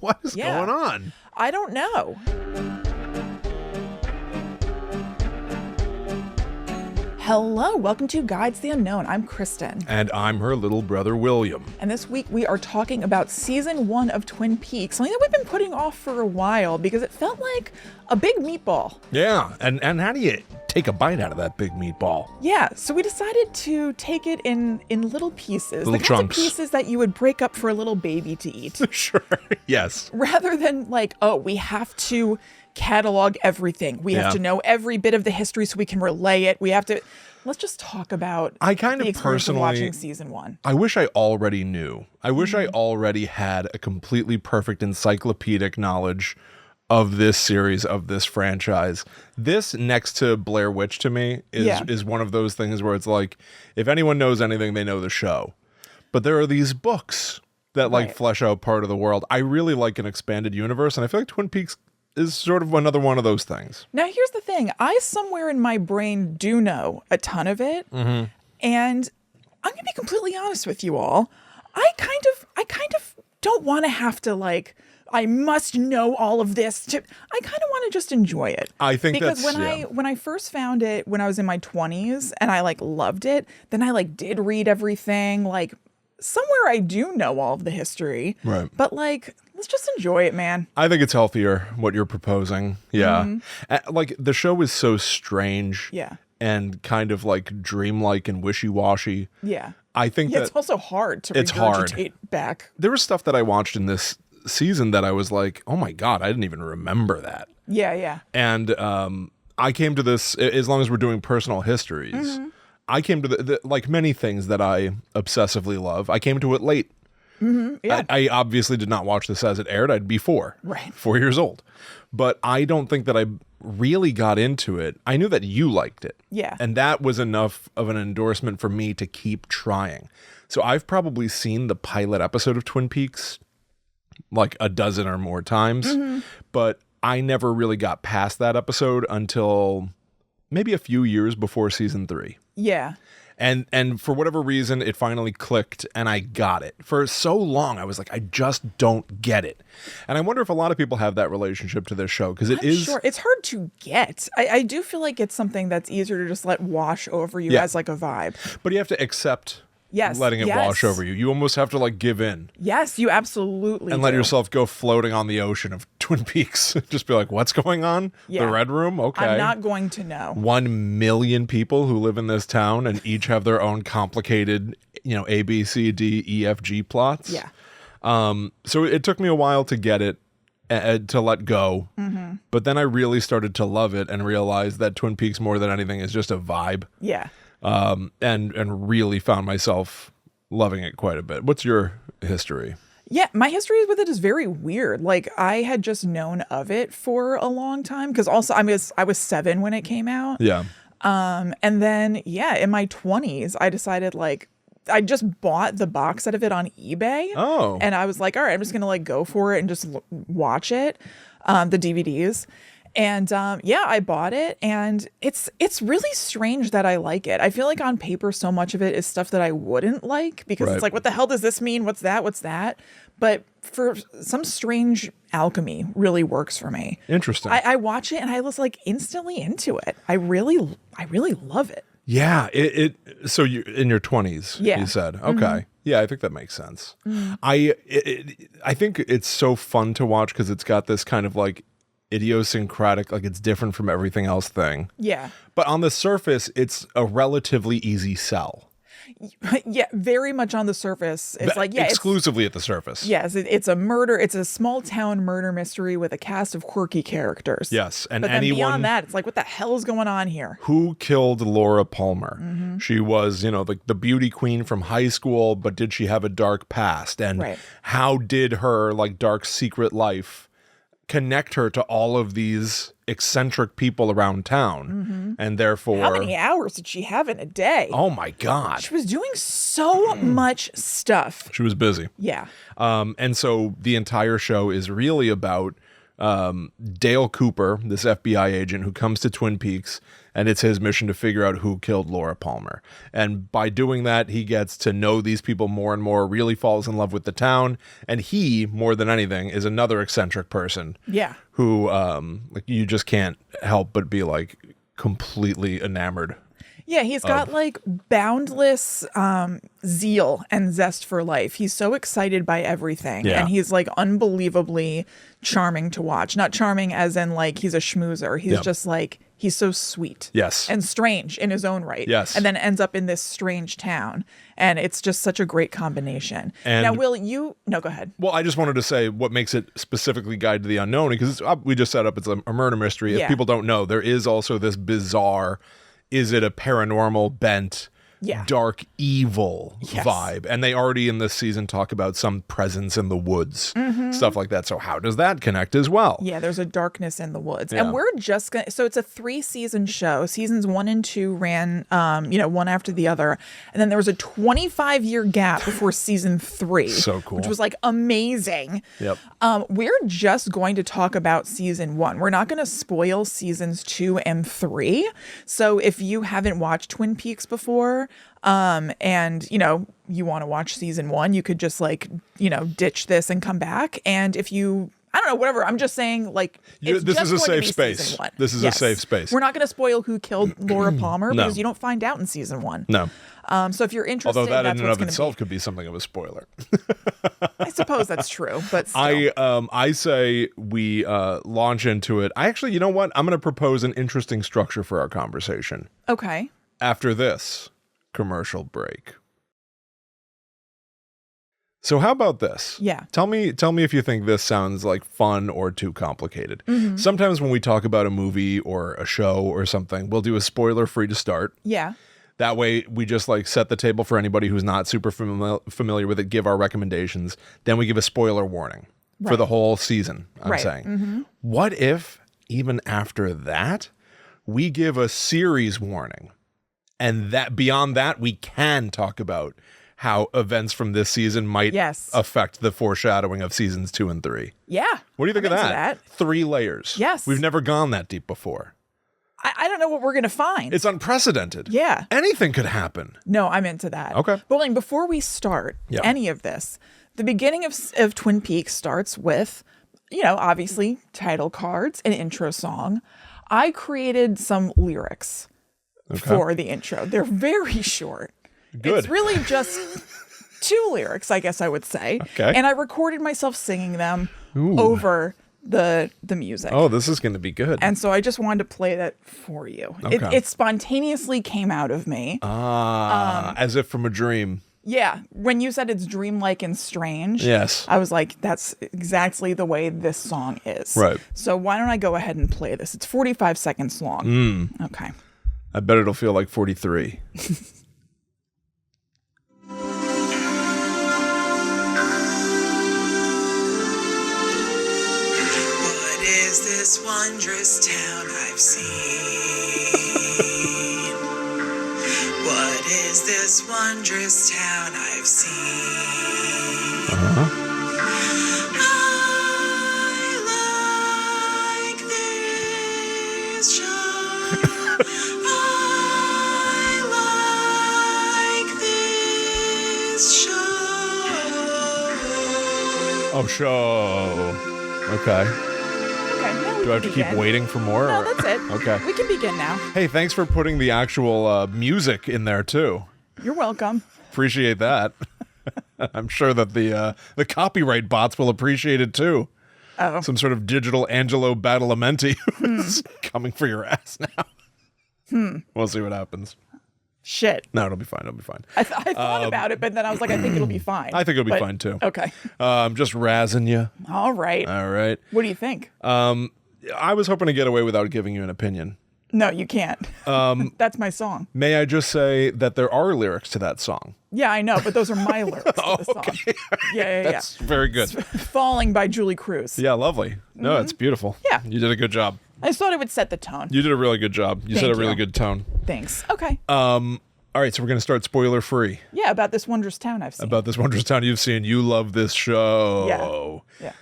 What is going on? I don't know. Hello, welcome to Guides the Unknown. I'm Kristen. And I'm her little brother, William. And this week we are talking about season 1 of Twin Peaks, something that we've been putting off for a while because it felt like a big meatball. Yeah, and how do you take a bite out of that big meatball? Yeah, so we decided to take it in little pieces. Little the kinds chunks. of pieces that you would break up for a little baby to eat. Sure, yes. Rather than like, oh, we have to catalog everything. We have to know every bit of the history so we can relay it. We have to... Let's just talk about I kind the of experience personally of watching season 1. I wish I already knew. I wish I already had a completely perfect encyclopedic knowledge of this series, of this franchise. This, next to Blair Witch to me, is one of those things where it's like, if anyone knows anything, they know the show. But there are these books that like flesh out part of the world. I really like an expanded universe, and I feel like Twin Peaks is sort of another one of those things. Now, here's the thing. I, somewhere in my brain, do know a ton of it. And I'm going to be completely honest with you all. I kind of don't want to have to, like, I must know all of this. I kind of want to just enjoy it. I think because that's... when I first found it when I was in my 20s and I, like, loved it, then I, like, did read everything. Like, somewhere I do know all of the history. Right. But, like... let's just enjoy it, man. I think it's healthier, what you're proposing. Yeah. Like, the show is so strange. Yeah. And kind of, like, dreamlike and wishy-washy. Yeah. I think that... it's also hard to it's regurgitate back. There was stuff that I watched in this season that I was like, oh my God, I didn't even remember that. Yeah, yeah. And I came to this, as long as we're doing personal histories, I came to the like many things that I obsessively love, I came to it late. Yeah. I obviously did not watch this as it aired. I'd be 4. Right. 4 years old. But I don't think that I really got into it. I knew that you liked it. Yeah. And that was enough of an endorsement for me to keep trying. So I've probably seen the pilot episode of Twin Peaks like a dozen or more times. But I never really got past that episode until maybe a few years before season 3. Yeah. And for whatever reason, it finally clicked and I got it. For so long, I was like, I just don't get it. And I wonder if a lot of people have that relationship to this show because Sure. It's hard to get. I do feel like it's something that's easier to just let wash over you as like a vibe. But you have to accept letting it yes. wash over you. You almost have to like give in. Yes, you absolutely And do. let yourself go floating on the ocean of Twin Peaks. Just be like, what's going on? Yeah. The Red Room? Okay. I'm not going to know. 1 million people who live in this town and each have their own complicated, A, B, C, D, E, F, G plots. Yeah. So it took me a while to get it, to let go. But then I really started to love it and realized that Twin Peaks more than anything is just a vibe. Yeah. And really found myself loving it quite a bit. What's your history? Yeah, my history with it is very weird. Like, I had just known of it for a long time because also I was 7 when it came out. Yeah. And then in my 20s, I decided like I just bought the box set of it on eBay. Oh. And I was like, all right, I'm just gonna like go for it and just watch it, the DVDs. And I bought it, and it's really strange that I like it. I feel like on paper, so much of it is stuff that I wouldn't like because it's like, what the hell does this mean? What's that? What's that? But for some strange alchemy, really works for me. Interesting. I watch it and I was like instantly into it. I really love it. Yeah. So you in your 20s, you said. Okay. Yeah, I think that makes sense. I think it's so fun to watch because it's got this kind of like idiosyncratic, like it's different from everything else thing. Yeah. But on the surface, it's a relatively easy sell. Yeah, very much on the surface. It's like, exclusively at the surface. Yes, it's a murder. It's a small town murder mystery with a cast of quirky characters. Yes, and but then beyond that, it's like, what the hell is going on here? Who killed Laura Palmer? She was, the beauty queen from high school, but did she have a dark past? And how did her like dark secret life connect her to all of these eccentric people around town? And therefore, how many hours did she have in a day? Oh my God, she was doing so much stuff. She was busy. Yeah. And so the entire show is really about Dale Cooper, this FBI agent who comes to Twin Peaks, and it's his mission to figure out who killed Laura Palmer. And by doing that, he gets to know these people more and more, really falls in love with the town. And he, more than anything, is another eccentric person. Yeah. Who, like, you just can't help but be, like, completely enamored. Yeah, he's got like boundless zeal and zest for life. He's so excited by everything. Yeah. And he's like unbelievably charming to watch. Not charming as in like he's a schmoozer. He's just like, he's so sweet. Yes. And strange in his own right. Yes. And then ends up in this strange town. And it's just such a great combination. And now, Will, no, go ahead. Well, I just wanted to say what makes it specifically Guide to the Unknown, because we just set up it's a murder mystery. If people don't know, there is also this bizarre, is it a paranormal bent, dark evil vibe? And they already in this season talk about some presence in the woods, stuff like that. So how does that connect as well? Yeah, there's a darkness in the woods. Yeah. And we're just going to, so it's a 3-season show. Seasons 1 and 2 ran, one after the other. And then there was a 25-year gap before season 3. So cool. Which was like amazing. Yep. We're just going to talk about season 1. We're not going to spoil seasons 2 and 3. So if you haven't watched Twin Peaks before, and you want to watch season 1, you could just ditch this and come back. And if you, I don't know, whatever, I'm just saying this is a safe space. This is a safe space. We're not going to spoil who killed Laura Palmer because you don't find out in season 1. No. So if you're interested, although that that's in and what's of itself be. could be something of a spoiler. I suppose that's true, but still. I say we launch into it. I actually, you know what? I'm going to propose an interesting structure for our conversation. Okay. After this commercial break. So how about this? Yeah. Tell me if you think this sounds like fun or too complicated. Sometimes when we talk about a movie or a show or something, we'll do a spoiler free to start. Yeah. That way we just set the table for anybody who's not super familiar with it, give our recommendations. Then we give a spoiler warning for the whole season, I'm saying. What if even after that, we give a series warning? And that beyond that, we can talk about how events from this season might affect the foreshadowing of seasons 2 and 3. Yeah. What do you think of that? 3 layers. Yes. We've never gone that deep before. I don't know what we're going to find. It's unprecedented. Yeah. Anything could happen. No, I'm into that. Okay. But before we start any of this, the beginning of Twin Peaks starts with, obviously title cards, an intro song. I created some lyrics for the intro. They're very short. Good. It's really just 2 lyrics, I guess I would say. Okay. And I recorded myself singing them over the music. Oh, this is going to be good. And so I just wanted to play that for you. Okay. It spontaneously came out of me. As if from a dream. Yeah. When you said it's dreamlike and strange, yes, I was like, that's exactly the way this song is. Right. So why don't I go ahead and play this? It's 45 seconds long. Okay. I bet it'll feel like 43. What is this wondrous town I've seen? What is this wondrous town I've seen? I like this show. I like this show. Oh, show. Okay. Do I have to keep waiting for more? No, that's it. Okay. We can begin now. Hey, thanks for putting the actual music in there, too. You're welcome. Appreciate that. I'm sure that the copyright bots will appreciate it, too. Oh. Some sort of digital Angelo Badalamenti who's coming for your ass now. We'll see what happens. Shit. No, it'll be fine. It'll be fine. I thought about it, but then I was like, I think it'll be fine. I think it'll be fine, too. Okay. I'm just razzing you. All right. All right. What do you think? I was hoping to get away without giving you an opinion. No, you can't. That's my song. May I just say that there are lyrics to that song? Yeah, I know, but those are my lyrics to the song. Yeah. That's very good. Falling by Julie Cruz. Yeah, lovely. No, it's beautiful. Yeah. You did a good job. I just thought it would set the tone. You did a really good job. You set a really good tone. Thanks. Okay. All right, so we're going to start spoiler free. Yeah, about this wondrous town I've seen. About this wondrous town you've seen. You love this show. Yeah.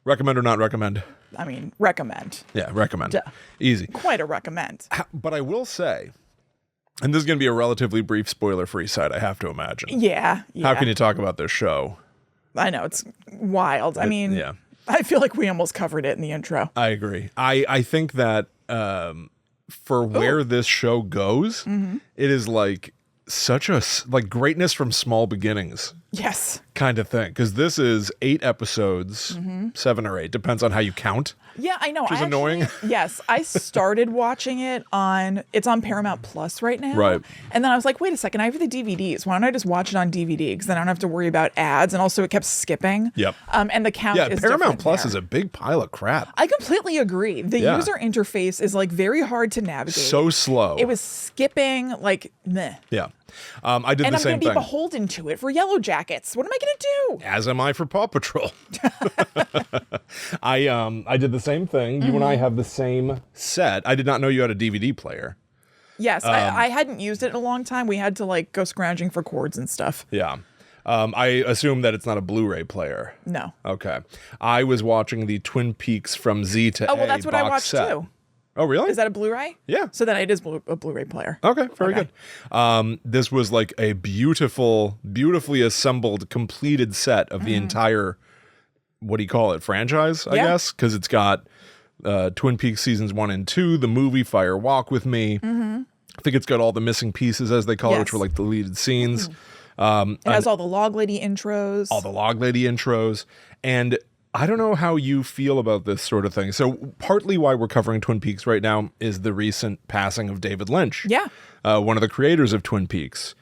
Recommend or not recommend? I mean, recommend. Yeah, recommend. Duh. Easy. Quite a recommend. But I will say, and this is going to be a relatively brief spoiler-free side, I have to imagine. Yeah. How can you talk about this show? I know, it's wild. I mean, yeah. I feel like we almost covered it in the intro. I agree. I think that for where this show goes, it is like such a like greatness from small beginnings Yes. kind of thing. Because this is 8 episodes, 7 or 8, depends on how you count. Yeah, I know. Which is annoying. Yes, I started watching it it's on Paramount Plus right now. Right. And then I was like, wait a second, I have the DVDs. Why don't I just watch it on DVD? Because then I don't have to worry about ads. And also it kept skipping. Yep. And the count is Paramount different Plus there. is a big pile of crap. I completely agree. The user interface is like very hard to navigate. So slow. It was skipping like meh. Yeah. I did And the I'm same going to be thing. beholden to it for Yellow Jackets. What am I going to do? As am I for Paw Patrol. I did the same thing. You and I have the same set. I did not know you had a DVD player. Yes, I hadn't used it in a long time. We had to like go scrounging for cords and stuff. Yeah. I assume that it's not a Blu-ray player. No. Okay. I was watching the Twin Peaks from Z to A Oh, well, that's what I box watched set. too. Oh, really? Is that a Blu-ray? Yeah. So then it is a Blu-ray player. Okay, very Okay. good. This was like a beautifully assembled, completed set of the entire, what do you call it, franchise, I Yeah. guess? Because it's got Twin Peaks seasons 1 and 2, the movie Fire Walk with Me. I think it's got all the missing pieces, as they call it, which Yes. were like deleted scenes. It has all the Log Lady intros. All the Log Lady intros. And I don't know how you feel about this sort of thing. So partly why we're covering Twin Peaks right now is the recent passing of David Lynch. Yeah. One of the creators of Twin Peaks.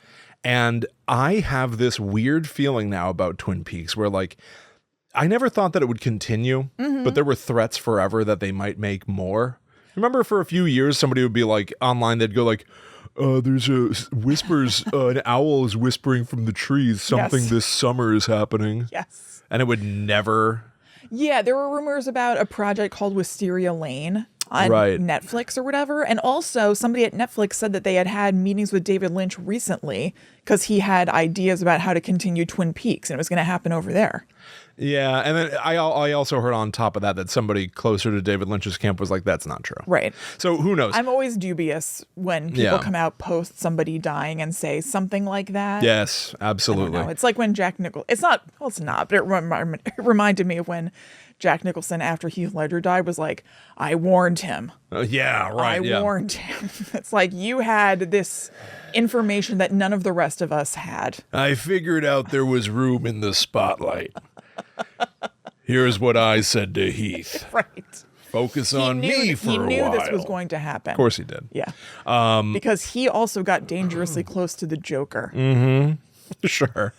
And I have this weird feeling now about Twin Peaks where like, I never thought that it would continue, but there were threats forever that they might make more. Remember for a few years, somebody would be like online, they'd go like, there's a whispers, an owl is whispering from the trees, something Yes. this summer is happening. Yes. And it would never. Yeah, there were rumors about a project called Wisteria Lane on Right. Netflix or whatever. And also somebody at Netflix said that they had meetings with David Lynch recently because he had ideas about how to continue Twin Peaks and it was going to happen over there. Yeah. And then I also heard on top of that somebody closer to David Lynch's camp was like, that's not true. Right. So who knows? I'm always dubious when people Yeah. come out post somebody dying and say something like that. Yes, absolutely. No, it's like when Jack Nicholson. It's not, but it reminded me of when Jack Nicholson, after Heath Ledger died, was like, I warned him. Yeah, right. I warned him. It's like you had this information that none of the rest of us had. I figured out there was room in the spotlight. Here's what I said to Heath. Right. Focus on me for he a knew while. this was going to happen. Of course he did. Yeah. Because he also got dangerously close to the Joker. Sure.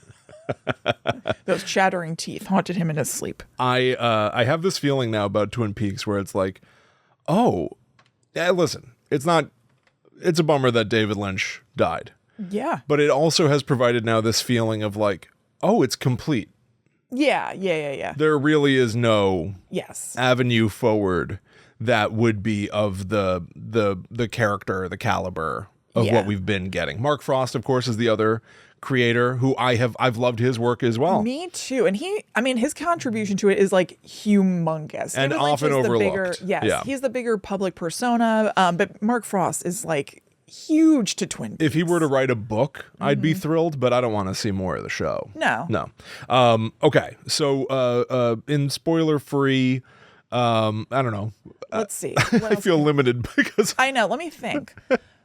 Those chattering teeth haunted him in his sleep. I have this feeling now about Twin Peaks where it's like, oh, yeah, listen, it's a bummer that David Lynch died. Yeah. But it also has provided now this feeling of like, oh, it's complete. Yeah. There really is no Yes. avenue forward that would be of the character, the caliber of Yeah. what we've been getting. Mark Frost, of course, is the other creator who I've loved his work as well. Me too. And his contribution to it is like humongous. And David Lynch often is the bigger, overlooked. yes, Yeah. he's the bigger public persona. But Mark Frost is like huge to Twin Peaks. If he were to write a book, I'd be thrilled, but I don't want to see more of the show. No. Okay. So in spoiler free, I don't know. Let's see. I feel limited because I know. Let me think.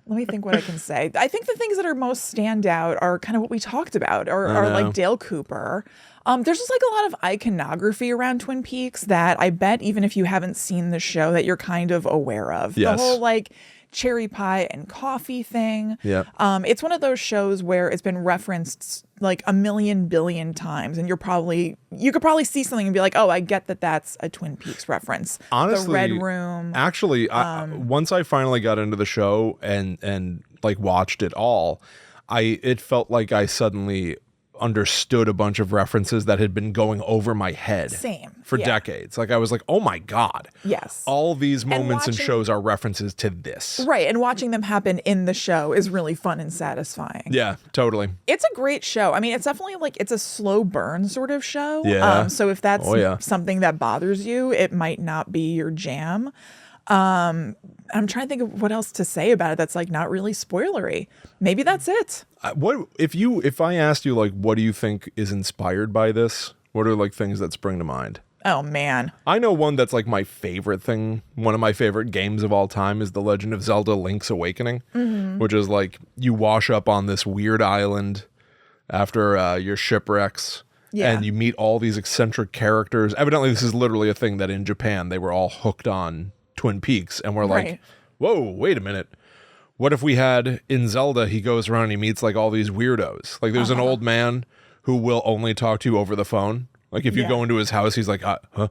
Let me think what I can say. I think the things that are most stand out are kind of what we talked about, or are like Dale Cooper. There's just like a lot of iconography around Twin Peaks that I bet even if you haven't seen the show that you're kind of aware of. Yes. The whole like cherry pie and coffee thing. Yep. It's one of those shows where it's been referenced like a million billion times, and you could probably see something and be like, oh, I get that that's a Twin Peaks reference. honestly, the Red Room. Actually, once I finally got into the show and like watched it all, it felt like I suddenly understood a bunch of references that had been going over my head Same. for Yeah. decades. Like I was like, oh my God. Yes. All these moments in watching- shows are references to this. Right. And watching them happen in the show is really fun and satisfying. Yeah, totally. It's a great show. I mean, it's definitely like it's a slow burn sort of show. Yeah. So if that's Oh, yeah. something that bothers you, it might not be your jam. I'm trying to think of what else to say about it that's like not really spoilery. Maybe that's it. What if I asked you like, what do you think is inspired by this? What are like things that spring to mind? Oh man. I know one that's like my favorite thing. One of my favorite games of all time is The Legend of Zelda: Link's Awakening, which is like you wash up on this weird island after your shipwrecks. Yeah. And you meet all these eccentric characters. Evidently, this is literally a thing that in Japan they were all hooked on Twin Peaks, and we're like, Right. whoa, wait a minute. What if we had in Zelda, he goes around and he meets like all these weirdos. Like there's an old man who will only talk to you over the phone. Like if you Yeah. go into his house, he's like, huh?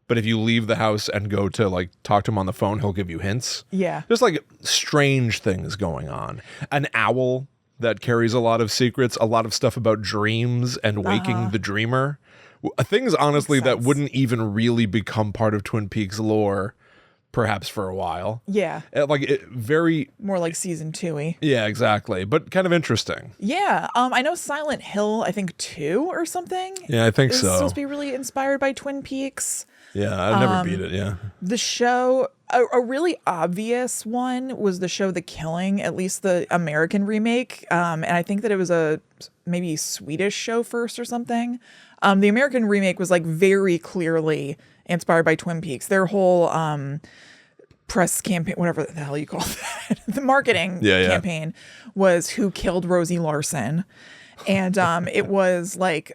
But if you leave the house and go to like talk to him on the phone, he'll give you hints. Yeah. Just like strange things going on. An owl that carries a lot of secrets, a lot of stuff about dreams and waking the dreamer. Things, honestly, that sense. wouldn't even really become part of Twin Peaks lore, perhaps for a while. Yeah. Very, More like season 2-y. yeah, exactly. But kind of interesting. Yeah. I know Silent Hill, I think 2 or something. Yeah, I think is so. supposed to be really inspired by Twin Peaks. Yeah, I've never beat it, yeah. The show, a really obvious one was the show The Killing, at least the American remake. And I think that it was a maybe Swedish show first or something. The American remake was like very clearly inspired by Twin Peaks. Their whole press campaign, whatever the hell you call that, the marketing campaign was Who Killed Rosie Larson. And it was like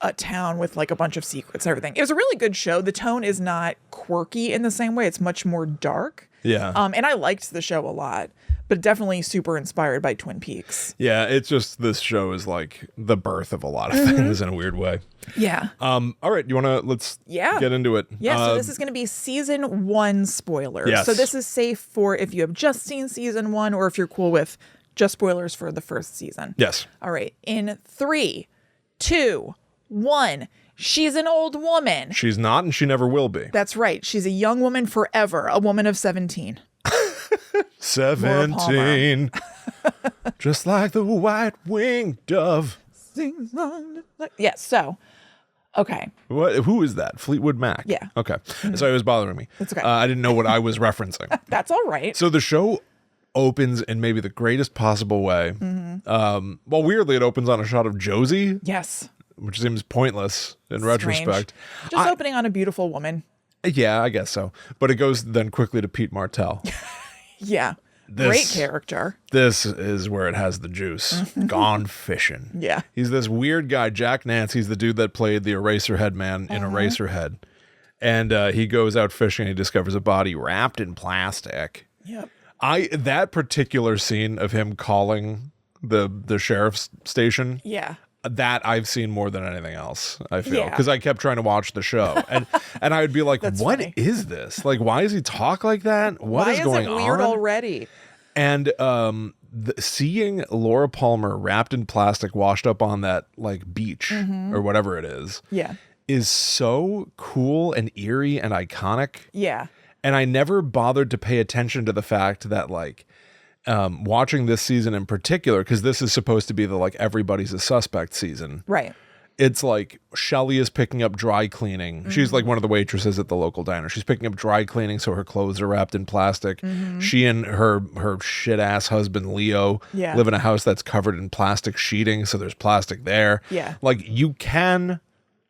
a town with like a bunch of secrets and everything. It was a really good show. The tone is not quirky in the same way. It's much more dark. Yeah. And I liked the show a lot, but definitely super inspired by Twin Peaks. Yeah, it's just this show is like the birth of a lot of things in a weird way. Yeah. All right, let's get into it. Yeah, so this is going to be season 1 spoilers. Yes. So this is safe for if you have just seen season 1 or if you're cool with just spoilers for the first season. Yes. All right. In 3, 2, 1. She's an old woman. She's not, and she never will be. That's right. She's a young woman forever, a woman of 17. 17. Just like the white-winged dove. Yeah, so, okay. Who is that? Fleetwood Mac? Yeah. Okay. Sorry, it was bothering me. That's okay. I didn't know what I was referencing. That's all right. So the show opens in maybe the greatest possible way. Well, weirdly, it opens on a shot of Josie, Yes. which seems pointless in retrospect. Just opening on a beautiful woman. Yeah, I guess so. But it goes then quickly to Pete Martell. Yeah. Great character. This is where it has the juice. Gone fishing. Yeah. He's this weird guy, Jack Nance. He's the dude that played the Eraserhead man in Eraserhead. And he goes out fishing and he discovers a body wrapped in plastic. Yep. That particular scene of him calling the sheriff's station, Yeah. that I've seen more than anything else, I feel, Yeah. because I kept trying to watch the show and I would be like, "What funny. is this? Like, why does he talk like that? What Why is is going it weird on?" already? And seeing Laura Palmer wrapped in plastic, washed up on that like beach or whatever it Yeah. is so cool and eerie and iconic. Yeah. And I never bothered to pay attention to the fact that like watching this season in particular, because this is supposed to be the like everybody's a suspect season. Right. It's like Shelly is picking up dry cleaning. She's like one of the waitresses at the local diner. She's picking up dry cleaning, so her clothes are wrapped in plastic. She and her shit ass husband Leo live in a house that's covered in plastic sheeting, so there's plastic there. Yeah. Like you can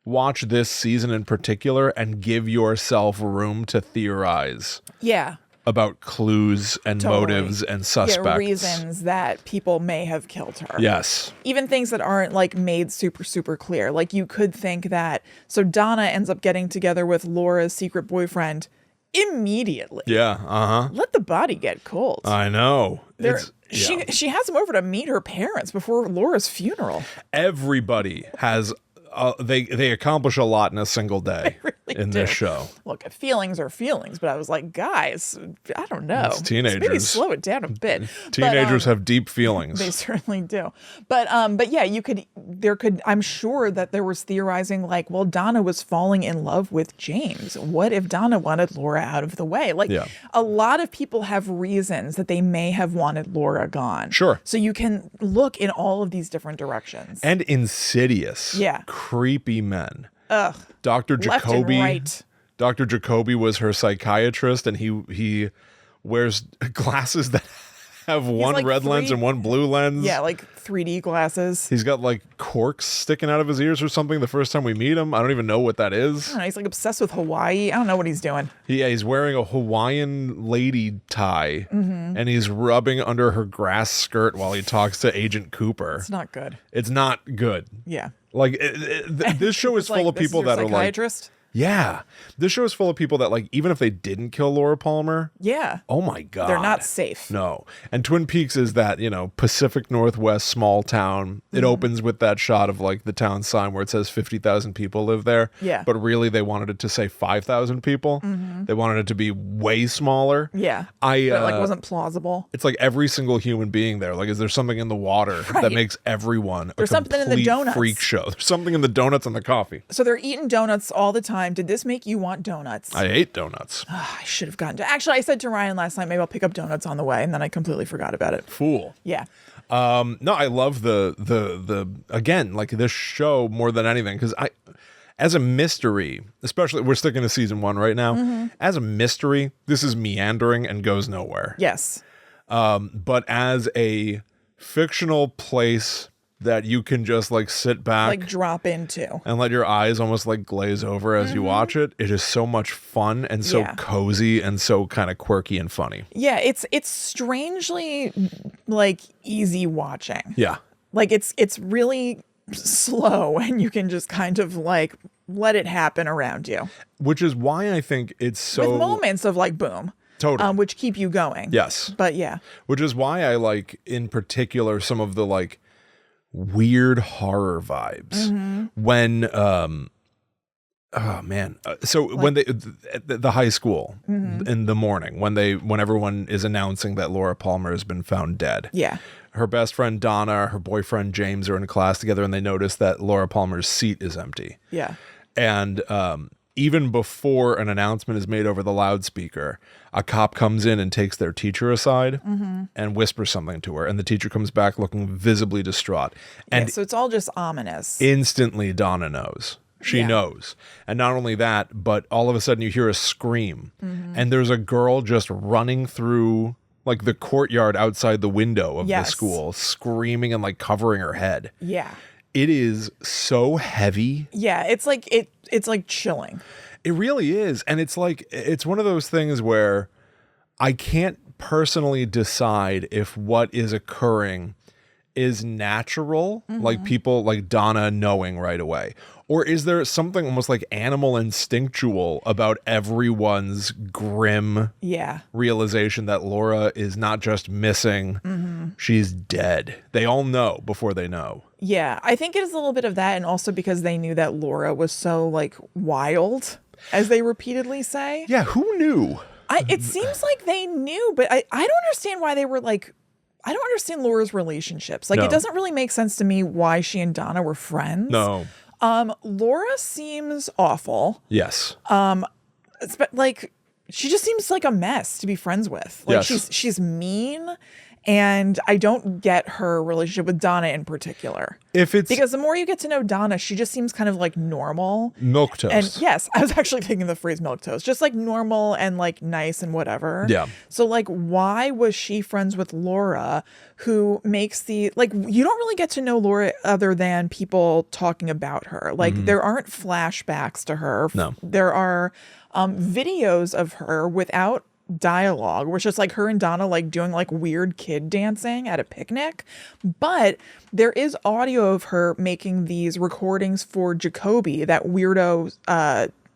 watch this season in particular and give yourself room to theorize Yeah. about clues and Totally. motives and suspects. Yeah, reasons that people may have killed her. Yes. Even things that aren't like made super, super clear. Like you could think that, so Donna ends up getting together with Laura's secret boyfriend immediately. Yeah. Uh-huh. Let the body get cold. I know. She has him over to meet her parents before Laura's funeral. Everybody has they accomplish a lot in a single day. in this show. Look, feelings are feelings, but I was like, guys, I don't know. It's teenagers. Maybe slow it down a bit. Teenagers But, have deep feelings. they certainly do. But yeah, I'm sure that there was theorizing like, well, Donna was falling in love with James. What if Donna wanted Laura out of the way? Like a lot of people have reasons that they may have wanted Laura gone. Sure. So you can look in all of these different directions. And insidious, creepy men. Ugh. Dr. Left and Jacoby. right. Dr. Jacoby was her psychiatrist, and he wears glasses that have one like red lens and one blue lens. Yeah, like 3D glasses. He's got like corks sticking out of his ears or something the first time we meet him. I don't even know what that is. I don't know, he's like obsessed with Hawaii. I don't know what he's doing. Yeah, he's wearing a Hawaiian lady tie, and he's rubbing under her grass skirt while he talks to Agent Cooper. It's not good. It's not good. Yeah. Like this show is full of people that are like, psychiatrist? yeah, this show is full of people that like, even if they didn't kill Laura Palmer, Yeah. oh my God, They're not safe. No. And Twin Peaks is that, Pacific Northwest small town. It opens with that shot of like the town sign where it says 50,000 people live there. Yeah. But really they wanted it to say 5,000 people. They wanted it to be way smaller. Yeah. But it like wasn't plausible. it's like every single human being there. Like, is there something in the water that makes everyone There's a something in the complete donuts. freak show? There's something in the donuts and the coffee. So they're eating donuts all the time. Did this make you want donuts? I ate donuts. I should have gotten Actually, I said to Ryan last night, maybe I'll pick up donuts on the way, and then I completely forgot about it. Fool. Yeah. No, I love the again, like this show more than anything, because as a mystery, especially we're sticking to season 1 right now. As a mystery, this is meandering and goes nowhere. Yes. But as a fictional place that you can just like sit back, Like drop into. and let your eyes almost like glaze over as you watch it. It is so much fun and so cozy and so kind of quirky and funny. Yeah, it's strangely like easy watching. Yeah. Like it's really slow, and you can just kind of like let it happen around you. Which is why I think it's so With moments of like boom. Totally. Which keep you going. Yes. But yeah. Which is why I like, in particular, some of the like weird horror vibes when oh man, so when they at the high school in the morning when everyone is announcing that Laura Palmer has been found dead. Yeah. Her best friend Donna, her boyfriend James are in class together, and they notice that Laura Palmer's seat is empty. Yeah. And even before an announcement is made over the loudspeaker, a cop comes in and takes their teacher aside and whispers something to her. And the teacher comes back looking visibly distraught. And so it's all just ominous. instantly Donna knows. She knows. And not only that, but all of a sudden you hear a scream. And there's a girl just running through like the courtyard outside the window of the school, screaming and like covering her head. Yeah. It is so heavy. Yeah. It's like it's like chilling. It really is. And it's like, it's one of those things where I can't personally decide if what is occurring is natural, like people like Donna knowing right away, or is there something almost like animal instinctual about everyone's grim realization that Laura is not just missing, she's dead. They all know before they know. Yeah, I think it is a little bit of that, and also because they knew that Laura was so like wild, as they repeatedly say. Yeah, who knew? It seems like they knew, but I don't understand why they were like, I don't understand Laura's relationships. Like, it doesn't really make sense to me why she and Donna were friends. No. Laura seems awful. Yes. But like, she just seems like a mess to be friends with. Like, Yes. she's mean. And I don't get her relationship with Donna in particular. Because the more you get to know Donna, she just seems kind of like normal. Milquetoast. And yes, I was actually thinking the phrase milquetoast. Just like normal and like nice and whatever. Yeah. So like, why was she friends with Laura, who makes you don't really get to know Laura other than people talking about her. Like, there aren't flashbacks to her. No. There are videos of her without dialogue, which is like her and Donna like doing like weird kid dancing at a picnic. But there is audio of her making these recordings for Jacoby, that weirdo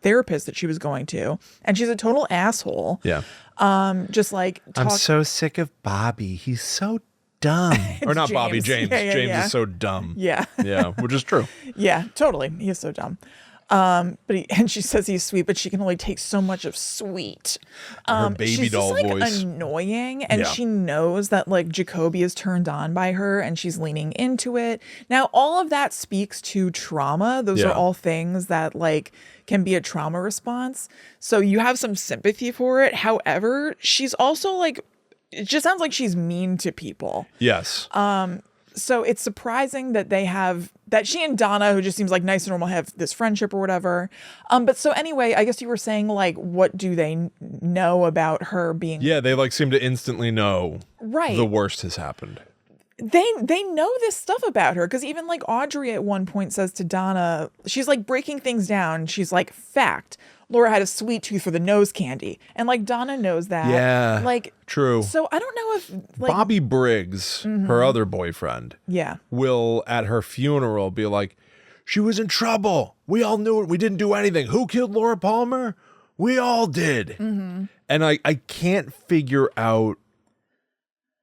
therapist that she was going to, and she's a total asshole. Yeah. Just like I'm so sick of Bobby. He's so dumb. Or not James. Bobby, James. Yeah, James is so dumb. Yeah. Yeah, which is true. Yeah, totally. He is so dumb. And she says he's sweet, but she can only take so much of sweet. Her baby she's doll just, like, voice. annoying, and Yeah. she knows that like Jacoby is turned on by her, and she's leaning into it. Now, all of that speaks to trauma. Those Yeah. are all things that like can be a trauma response. So you have some sympathy for it. However, she's also like, it just sounds like she's mean to people. Yes. So it's surprising that that she and Donna, who just seems like nice and normal, have this friendship or whatever. But so anyway, I guess you were saying like, what do they know about her being? Yeah, they like seem to instantly know Right. the worst has happened. They know this stuff about her, because even like Audrey at one point says to Donna, she's like breaking things down. She's like, fact, Laura had a sweet tooth for the nose candy, and like Donna knows that. Yeah, like true. So I don't know if like Bobby Briggs, her other boyfriend, yeah. will at her funeral be like, she was in trouble. We all knew it. We didn't do anything. Who killed Laura Palmer? We all did. And I can't figure out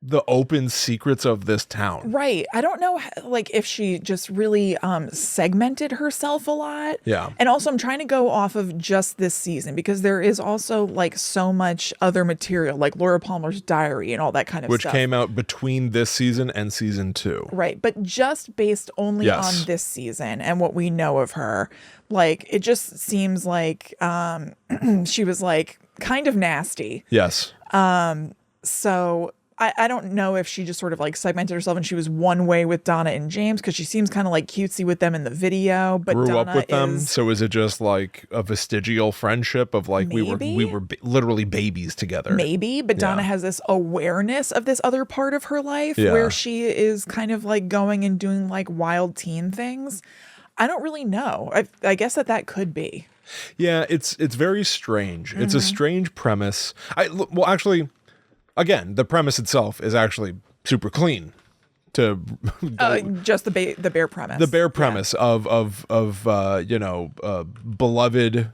the open secrets of this town. Right. I don't know like if she just really segmented herself a lot. Yeah. And also I'm trying to go off of just this season, because there is also like so much other material, like Laura Palmer's diary and all that kind of Which stuff. came out between this season and season 2. Right. But just based only Yes. on this season and what we know of her, like it just seems like she was like kind of nasty. Yes. So I don't know if she just sort of like segmented herself and she was one way with Donna and James, because she seems kind of like cutesy with them in the video. But Grew Donna up with them. is, So is it just like a vestigial friendship of like we Maybe. were literally babies together? maybe, but Donna Yeah. has this awareness of this other part of her life Yeah. where she is kind of like going and doing like wild teen things. I don't really know. I guess that could be. Yeah, it's very strange. It's Mm-hmm. a strange premise. Well, actually, again, the premise itself is actually super clean. To Just the bare premise. the bare premise of beloved,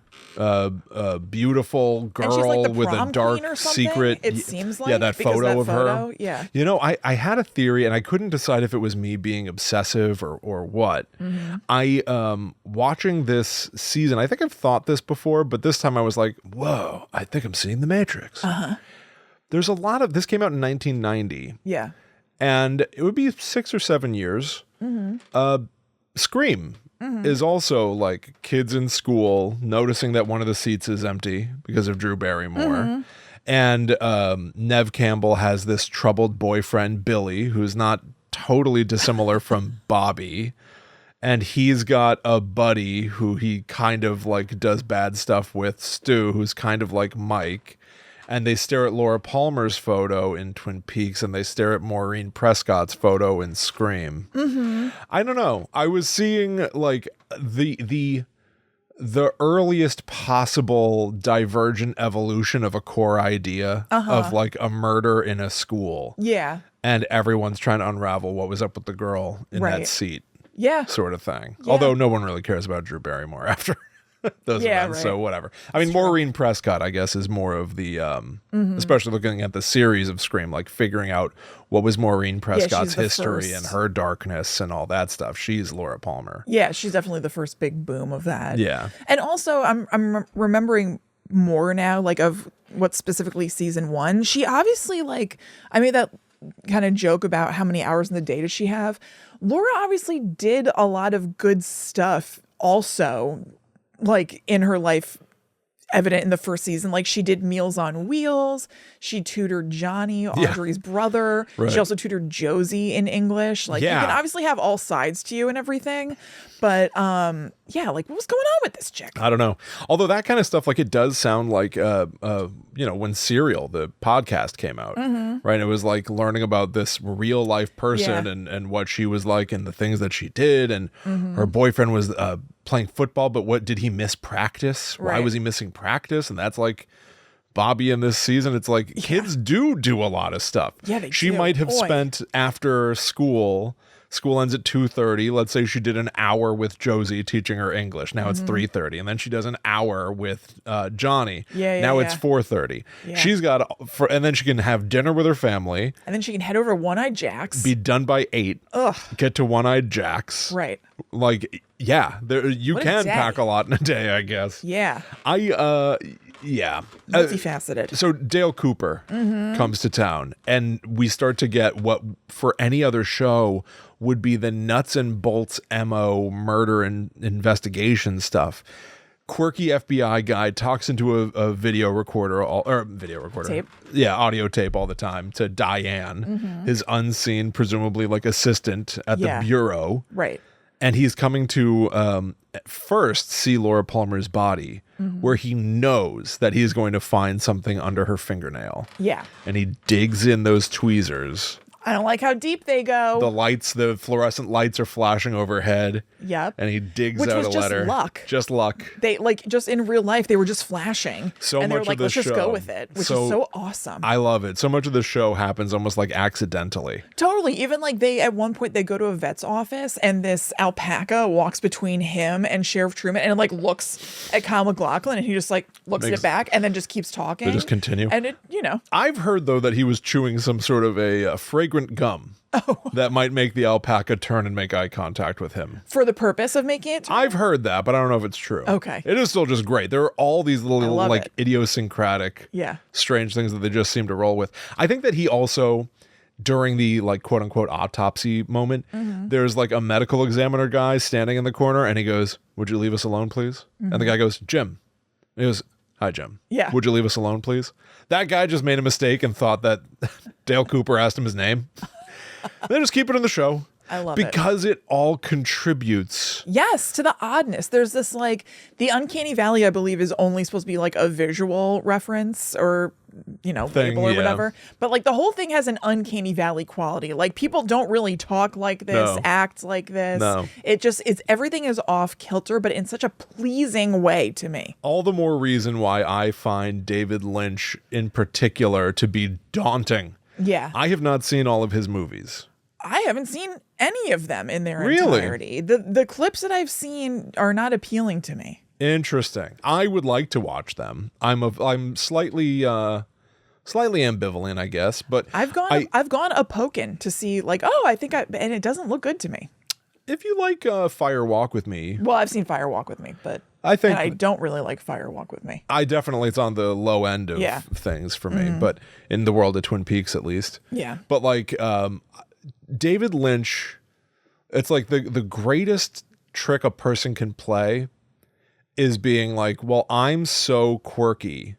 beautiful And girl she's like the with a prom dark queen or something, secret. it seems yeah, like, that because photo that of photo, her. yeah. You know, I had a theory, and I couldn't decide if it was me being obsessive or what. Mm-hmm. I watching this season, I think I've thought this before, but this time I was like, whoa, I think I'm seeing The Matrix. There's a lot of this came out in 1990. Yeah. And it would be 6 or 7 years. Scream is also like kids in school noticing that one of the seats is empty because of Drew Barrymore. And Nev Campbell has this troubled boyfriend, Billy, who's not totally dissimilar from Bobby. And he's got a buddy who he kind of like does bad stuff with, Stu, who's kind of like Mike. And they stare at Laura Palmer's photo in Twin Peaks, and they stare at Maureen Prescott's photo in Scream. I don't know. I was seeing like the earliest possible divergent evolution of a core idea of like a murder in a school, Yeah. and everyone's trying to unravel what was up with the girl in that Right. seat, Yeah. sort of thing. Yeah. Although no one really cares about Drew Barrymore after those Yeah, events, right. so whatever. I mean, Maureen Prescott, I guess, is more of the, especially looking at the series of Scream, like figuring out what was Maureen Prescott's the history first. and her darkness and all that stuff. She's Laura Palmer. Yeah, she's definitely the first big boom of that. Yeah. And also I'm remembering more now, like of what specifically season 1. She obviously, like, I made that kind of joke about how many hours in the day does she have. Laura obviously did a lot of good stuff also, like in her life, evident in the first season. Like she did Meals on Wheels. She tutored Johnny, Audrey's brother. Right. She also tutored Josie in English. Like you Yeah. can obviously have all sides to you and everything. But yeah, like what was going on with this chick? I don't know. Although that kind of stuff, like it does sound like, when Serial, the podcast came out, right? It was like learning about this real life person Yeah. and what she was like and the things that she did. And her boyfriend was playing football, but what did he miss practice? Why Right. was he missing practice? And that's like Bobby in this season. It's like kids do a lot of stuff. Yeah, they She do. might have Boy. spent after school School ends at 2:30. Let's say she did an hour with Josie teaching her English. Now it's 3:30. And then she does an hour with Johnny. Now it's 4:30. Yeah. She's got, and then she can have dinner with her family. And then she can head over to One-Eyed Jack's. Be done by 8. Ugh. Get to One-Eyed Jack's. Right. Like, yeah, you What a can day. pack a lot in a day, I guess. Yeah. Yeah. Multifaceted. So Dale Cooper comes to town, and we start to get what for any other show would be the nuts and bolts MO murder and investigation stuff. Quirky FBI guy talks into a video recorder, Tape. Yeah, audio tape all the time to Diane, his unseen, presumably like assistant at the bureau. Right. And he's coming to first see Laura Palmer's body, where he knows that he's going to find something under her fingernail. Yeah. And he digs in those tweezers. I don't like how deep they go. The fluorescent lights are flashing overhead. Yep. And he digs Which out was a just letter. luck. Just luck. They just in real life, they were just flashing. So and they much were like, of the let's just show. go with it, which is so awesome. I love it. So much of the show happens almost like accidentally. Totally. Even like at one point they go to a vet's office and this alpaca walks between him and Sheriff Truman and it like looks at Kyle MacLachlan and he just like looks at it back and then just keeps talking. They just continue. And it, I've heard though that he was chewing some sort of a fragrant gum. That might make the alpaca turn and make eye contact with him. For the purpose of making it I've heard that, but I don't know if it's true. Okay. It is still just great. There are all these little love like it. idiosyncratic, strange things that they just seem to roll with. I think that he also, during the like quote unquote autopsy moment, there's like a medical examiner guy standing in the corner and he goes, "Would you leave us alone, please?" And the guy goes, "Jim." And he goes, "Hi, Jim. Yeah. Would you leave us alone, please?" That guy just made a mistake and thought that Dale Cooper asked him his name. They just keep it in the show. I love it. Because it all contributes. Yes, to the oddness. There's this like the Uncanny Valley, I believe, is only supposed to be like a visual reference or label or whatever. But like the whole thing has an Uncanny Valley quality. Like people don't really talk like this, act like this. No. It's everything is off kilter, but in such a pleasing way to me. All the more reason why I find David Lynch in particular to be daunting. Yeah. I have not seen all of his movies. I haven't seen any of them in their Really? entirety. The clips that I've seen are not appealing to me. Interesting. I would like to watch them. I'm slightly ambivalent, I guess, but I've gone a pokin' to see like, and it doesn't look good to me. if you like Fire Walk with Me, Well, I've seen Fire Walk with Me, but I think I don't really like Fire Walk with Me. it's on the low end of things for me, but in the world of Twin Peaks at least. Yeah. But like David Lynch, it's like the greatest trick a person can play is being like, well, I'm so quirky.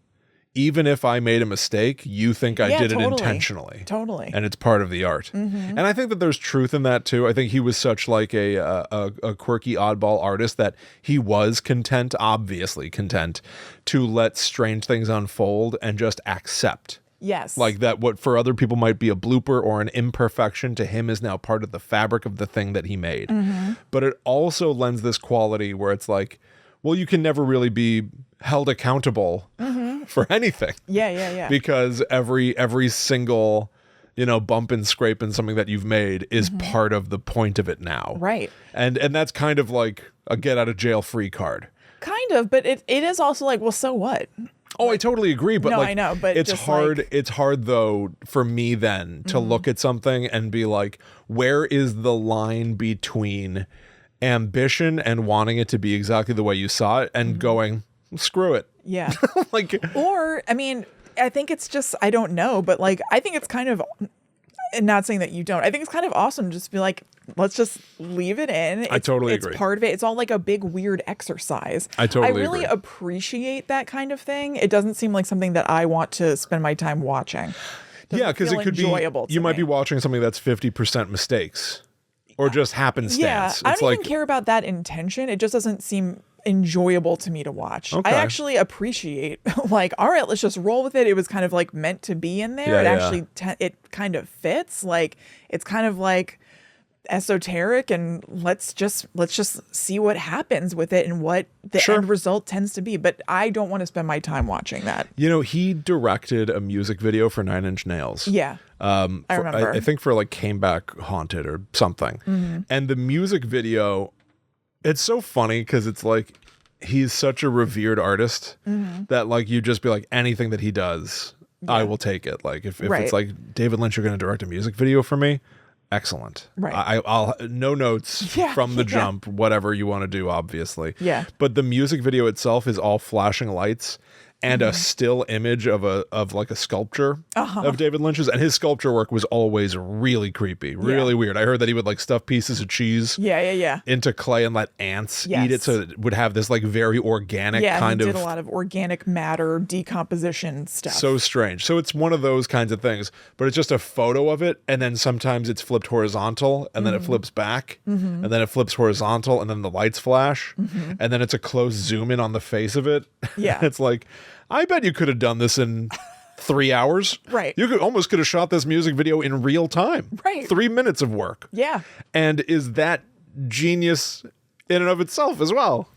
Even if I made a mistake, you think I did it intentionally. Totally. And it's part of the art. And I think that there's truth in that too. I think he was such like a quirky oddball artist that he was obviously content to let strange things unfold and just accept. Yes. Like that what for other people might be a blooper or an imperfection to him is now part of the fabric of the thing that he made. But it also lends this quality where it's like, well, you can never really be held accountable for anything. Yeah. Because every single, bump and scrape in something that you've made is part of the point of it now. Right. And that's kind of like a get out of jail free card. Kind of, but it is also like, well, so what? Oh, I totally agree. But No, like, I know, but it's just hard. like- It's hard though for me then to look at something and be like, where is the line between ambition and wanting it to be exactly the way you saw it and going, screw it. Yeah. Like, Or, I mean, I think it's just, I don't know, but like, I think it's kind of, and not saying that you don't, I think it's kind of awesome just to be like, let's just leave it in. I totally agree. It's part of it. It's all like a big weird exercise. I totally really agree. appreciate that kind of thing. It doesn't seem like something that I want to spend my time watching. yeah, because it could be, enjoyable to you might me. be watching something that's 50% mistakes or just happenstance. Yeah, I It's don't like, even care about that intention. It just doesn't seem enjoyable to me to watch. Okay. I actually appreciate like, all right, let's just roll with it. It was kind of like meant to be in there. Yeah, It yeah. actually it kind of fits. Like it's kind of like esoteric, and let's just see what happens with it and what the Sure. end result tends to be. But I don't want to spend my time watching that. You know, he directed a music video for Nine Inch Nails. Yeah. I remember. I think for like Came Back Haunted or something. And the music video, it's so funny because it's like he's such a revered artist that like you just be like anything that he does, I will take it. Like if Right. it's like David Lynch, you're going to direct a music video for me. Excellent. Right. I'll no notes Yeah, from the yeah. jump, whatever you want to do, obviously. Yeah. But the music video itself is all flashing lights and a still image of like a sculpture of David Lynch's, and his sculpture work was always really creepy, really weird. I heard that he would like stuff pieces of cheese Yeah. into clay and let ants Yes. eat it, so it would have this like very organic Yeah, kind he of did a lot of organic matter decomposition stuff. so strange. So it's one of those kinds of things, but it's just a photo of it, and then sometimes it's flipped horizontal, and then it flips back, and then it flips horizontal, and then the lights flash, and then it's a close zoom in on the face of it. Yeah. It's like, I bet you could have done this in 3 hours. Right. You could have shot this music video in real time. Right. 3 minutes of work. Yeah. And is that genius in and of itself as well?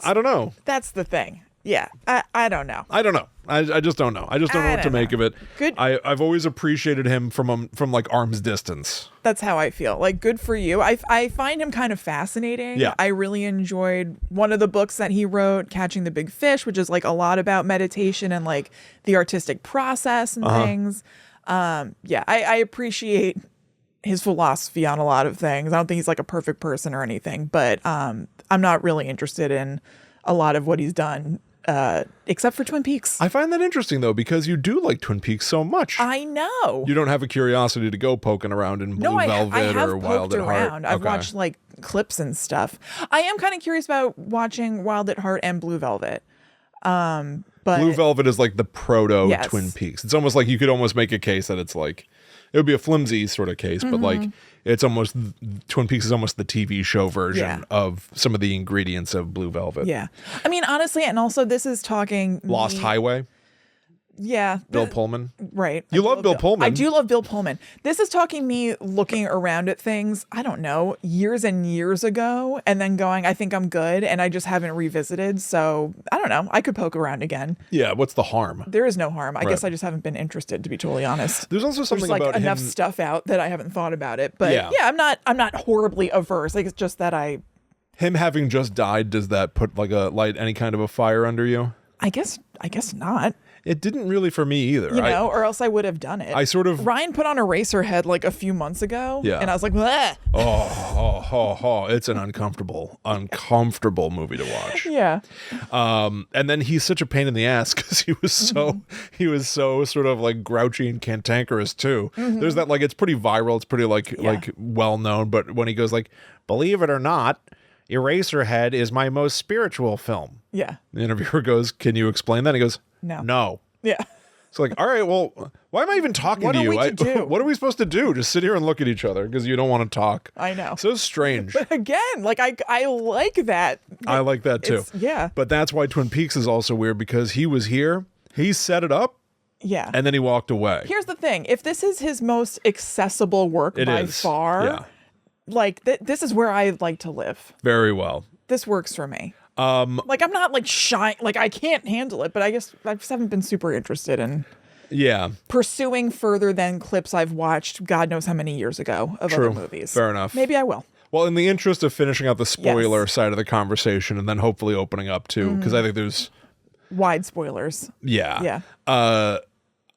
I don't know. That's the thing. Yeah. I don't know. I don't know. I just don't know. I just don't know what to make of it. Good. I've always appreciated him from like arm's distance. That's how I feel. Like, good for you. I find him kind of fascinating. Yeah. I really enjoyed one of the books that he wrote, Catching the Big Fish, which is like a lot about meditation and like the artistic process and things. Yeah, I appreciate his philosophy on a lot of things. I don't think he's like a perfect person or anything, but I'm not really interested in a lot of what he's done, except for Twin Peaks. I find that interesting though, because you do like Twin Peaks so much. I know. You don't have a curiosity to go poking around in Blue I Velvet have or Wild poked at Heart. around. I've Okay. watched like clips and stuff. I am kind of curious about watching Wild at Heart and Blue Velvet. But Blue Velvet is like the proto Yes. Twin Peaks. It's almost like you could almost make a case that it's like, it would be a flimsy sort of case, but like it's almost, Twin Peaks is almost the TV show version Yeah. of some of the ingredients of Blue Velvet. yeah, I mean, honestly, and also this is talking Lost Highway, Yeah, Bill Pullman. Right. You I do love Bill Pullman. I do love Bill Pullman. This is talking me looking around at things, I don't know, years and years ago, and then going, I think I'm good, and I just haven't revisited. So I don't know. I could poke around again. Yeah, what's the harm? There is no harm. I guess Right. I just haven't been interested, to be totally honest. There's also something There's like about enough him. stuff out that I haven't thought about it. But Yeah. yeah, I'm not horribly averse. Like, it's just that Him having just died, does that put like light any kind of a fire under you? I guess not. It didn't really for me either. You know, or else I would have done it. I sort of Ryan put on Eraserhead like a few months ago. Yeah. And I was like, bleh. it's an uncomfortable movie to watch. Yeah. And then he's such a pain in the ass because he was so sort of like grouchy and cantankerous too. There's that, like, it's pretty viral, it's pretty like well known, but when he goes like, believe it or not, Eraserhead is my most spiritual film. Yeah. The interviewer goes, can you explain that? He goes, no. Yeah. It's like, all right, well, why am I even talking What to are you? we to do? What are we supposed to do? Just sit here and look at each other because you don't want to talk. I know. So strange. Again, like I like that. I like that too. Yeah. But that's why Twin Peaks is also weird, because he was here, he set it up, Yeah. and then he walked away. Here's the thing. If this is his most accessible work It by is. far, Yeah. like this is where I like to live. Very well. This works for me. Like, I'm not like shy, like I can't handle it, but I guess I just haven't been super interested in Yeah. pursuing further than clips I've watched God knows how many years ago of True. other movies. Fair enough. Maybe I will. Well, in the interest of finishing out the spoiler side of the conversation and then hopefully opening up too, because I think there's Wide spoilers. Yeah. Yeah.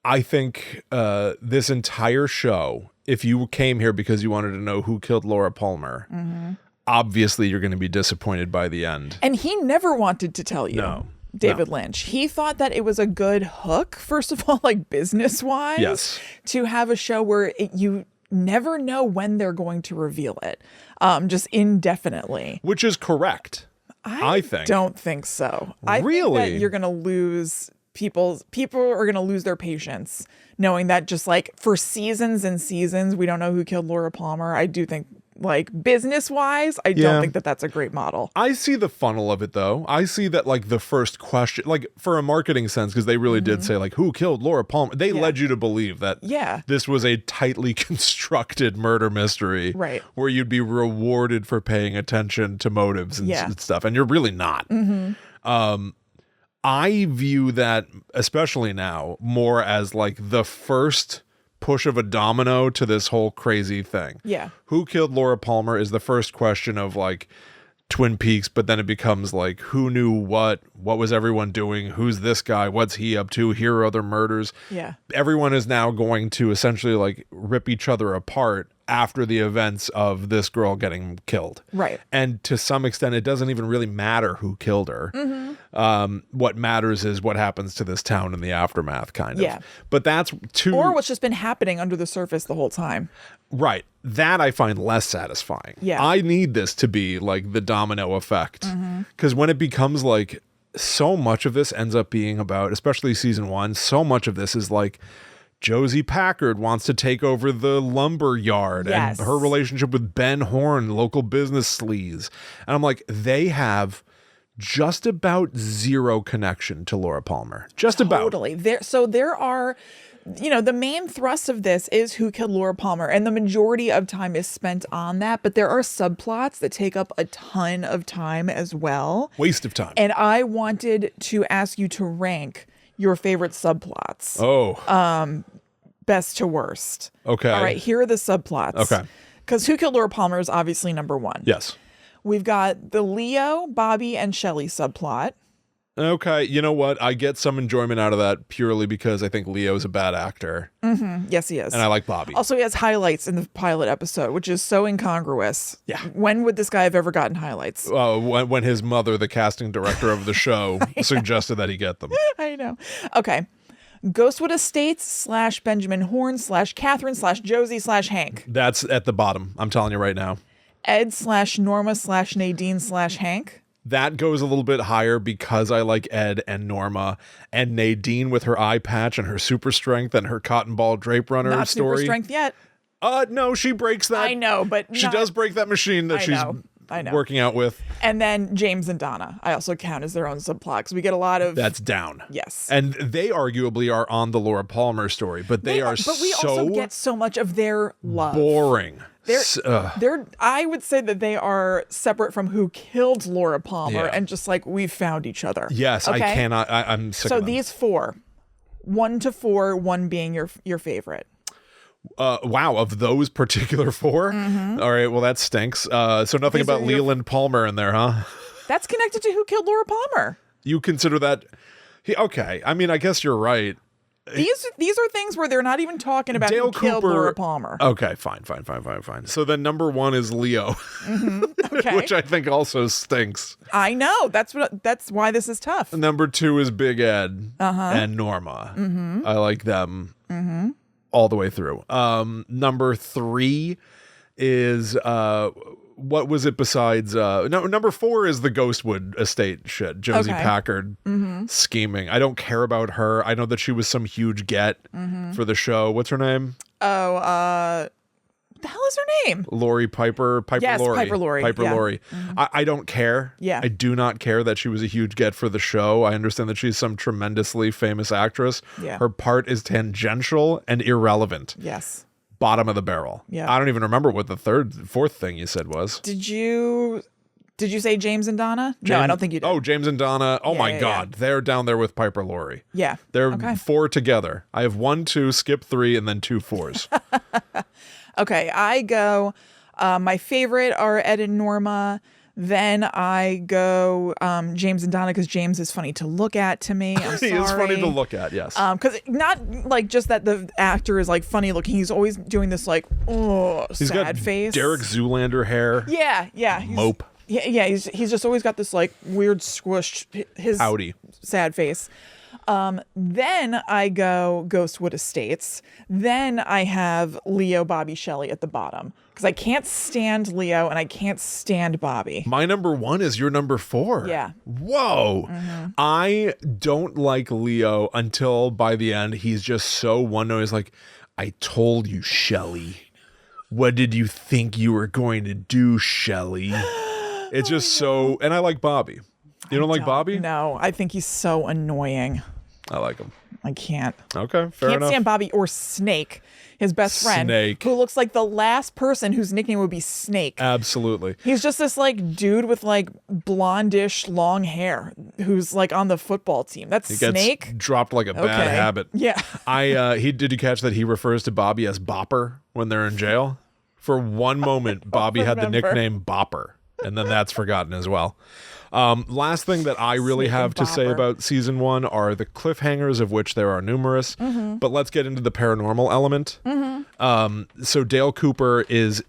I think this entire show, if you came here because you wanted to know who killed Laura Palmer, obviously you're going to be disappointed by the end. And he never wanted to tell you. No. David Lynch. He thought that it was a good hook, first of all, like business-wise, Yes. to have a show where you never know when they're going to reveal it, just indefinitely. Which is correct, I think. Don't think so. I Really? think that you're going to lose people are going to lose their patience knowing that just like for seasons and seasons we don't know who killed Laura Palmer. I do think like business wise, I Yeah. don't think that that's a great model. I see the funnel of it though. I see that like the first question, like for a marketing sense, because they really did say like who killed Laura Palmer. They led you to believe that this was a tightly constructed murder mystery, Right. where you'd be rewarded for paying attention to motives and stuff, and you're really not. I view that, especially now, more as like the first push of a domino to this whole crazy thing. Yeah. Who killed Laura Palmer is the first question of like Twin Peaks, but then it becomes like who knew what was everyone doing, who's this guy, what's he up to, here are other murders. Yeah. Everyone is now going to essentially like rip each other apart after the events of this girl getting killed. Right. And to some extent, it doesn't even really matter who killed her. What matters is what happens to this town in the aftermath, kind of. Yeah. But that's too... Or what's just been happening under the surface the whole time. Right. That I find less satisfying. Yeah. I need this to be like the domino effect. Because when it becomes like so much of this ends up being about, especially season 1, so much of this is like Josie Packard wants to take over the lumber yard and her relationship with Ben Horn, local business sleaze. And I'm like, they have just about zero connection to Laura Palmer. Just about. Totally. There are, the main thrust of this is who killed Laura Palmer, and the majority of time is spent on that, but there are subplots that take up a ton of time as well. Waste of time. And I wanted to ask you to rank your favorite subplots. Oh. Best to worst. Okay. All right, here are the subplots. Okay. Because Who Killed Laura Palmer is obviously number one. Yes. We've got the Leo, Bobby, and Shelley subplot. Okay, you know what? I get some enjoyment out of that purely because I think Leo's a bad actor. Yes, he is. And I like Bobby. Also, he has highlights in the pilot episode, which is so incongruous. Yeah. When would this guy have ever gotten highlights? When his mother, the casting director of the show, suggested that he get them. I know. Okay. Ghostwood Estates / Benjamin Horn / Catherine / Josie / Hank. That's at the bottom. I'm telling you right now. Ed / Norma / Nadine / Hank. That goes a little bit higher because I like Ed and Norma and Nadine with her eye patch and her super strength and her cotton ball drape runner Not story. super strength yet. No, she breaks that. I know, but she does break that machine that I know. working out with. And then James and Donna, I also count as their own subplot because we get a lot of. That's down. Yes. And they arguably are on the Laura Palmer story, but they are But we also get so much of their love. boring. They're I would say that they are separate from who killed Laura Palmer and just like we've found each other. Yes, okay? I cannot. I'm sick So of them. these 4, 1 to 4, 1 being your favorite. Wow, of those particular 4? All right, well, that stinks. So nothing These about are your- Leland Palmer in there, huh? That's connected to who killed Laura Palmer. You consider that... Okay, I mean, I guess you're right. These are things where they're not even talking about Dale who killed Cooper- Laura Palmer. Okay, fine. So then number 1 is Leo, Okay. which I think also stinks. I know. That's why this is tough. Number 2 is Big Ed and Norma. I like them all the way through. Number 3 is what was it besides number 4 is the Ghostwood Estate shit. Josie Packard scheming. I don't care about her. I know that she was some huge get for the show. What's her name? Oh, the hell is her name? Lori Piper. Yes, Laurie. Piper Laurie. Piper Yeah. Laurie. I don't care. Yeah. I do not care that she was a huge get for the show. I understand that she's some tremendously famous actress. Yeah. Her part is tangential and irrelevant. Yes. Bottom of the barrel. Yeah. I don't even remember what the fourth thing you said was. Did you say James and Donna? No, I don't think you did. Oh, James and Donna. Oh Yeah, my yeah, God. They're down there with Piper Laurie. Yeah. They're okay. 4 together. I have 1, 2, skip 3, and then 2 4s. Okay, I go. My favorite are Ed and Norma. Then I go James and Donna because James is funny to look at to me. I'm sorry. He is funny to look at, yes. Because not like just that the actor is like funny looking. He's always doing this like He's sad got face. Derek Zoolander hair. Yeah. Mope. Yeah. He's just always got this like weird squished his Howdy. sad face. Then I go Ghostwood Estates. Then I have Leo, Bobby, Shelley at the bottom because I can't stand Leo and I can't stand Bobby. My number 1 is your number 4. Yeah. Whoa. I don't like Leo until by the end he's just so one note. He's like, I told you, Shelley. What did you think you were going to do, Shelley? It's just so, and I like Bobby. You don't like Bobby? No, I think he's so annoying. I like him. I can't. Okay, fair Can't enough. stand Bobby or Snake, his best friend, Snake. who looks like the last person whose nickname would be Snake. Absolutely. He's just this like dude with like blondish long hair who's like on the football team. That's He gets Snake. dropped like a bad habit. Yeah. Did you catch that he refers to Bobby as Bopper when they're in jail? For one moment, Bobby had the remember. nickname Bopper, and then that's forgotten as well. Last thing that I really Snake and have to say Bopper. about season 1 are the cliffhangers, of which there are numerous. Mm-hmm. But let's get into the paranormal element. So Dale Cooper is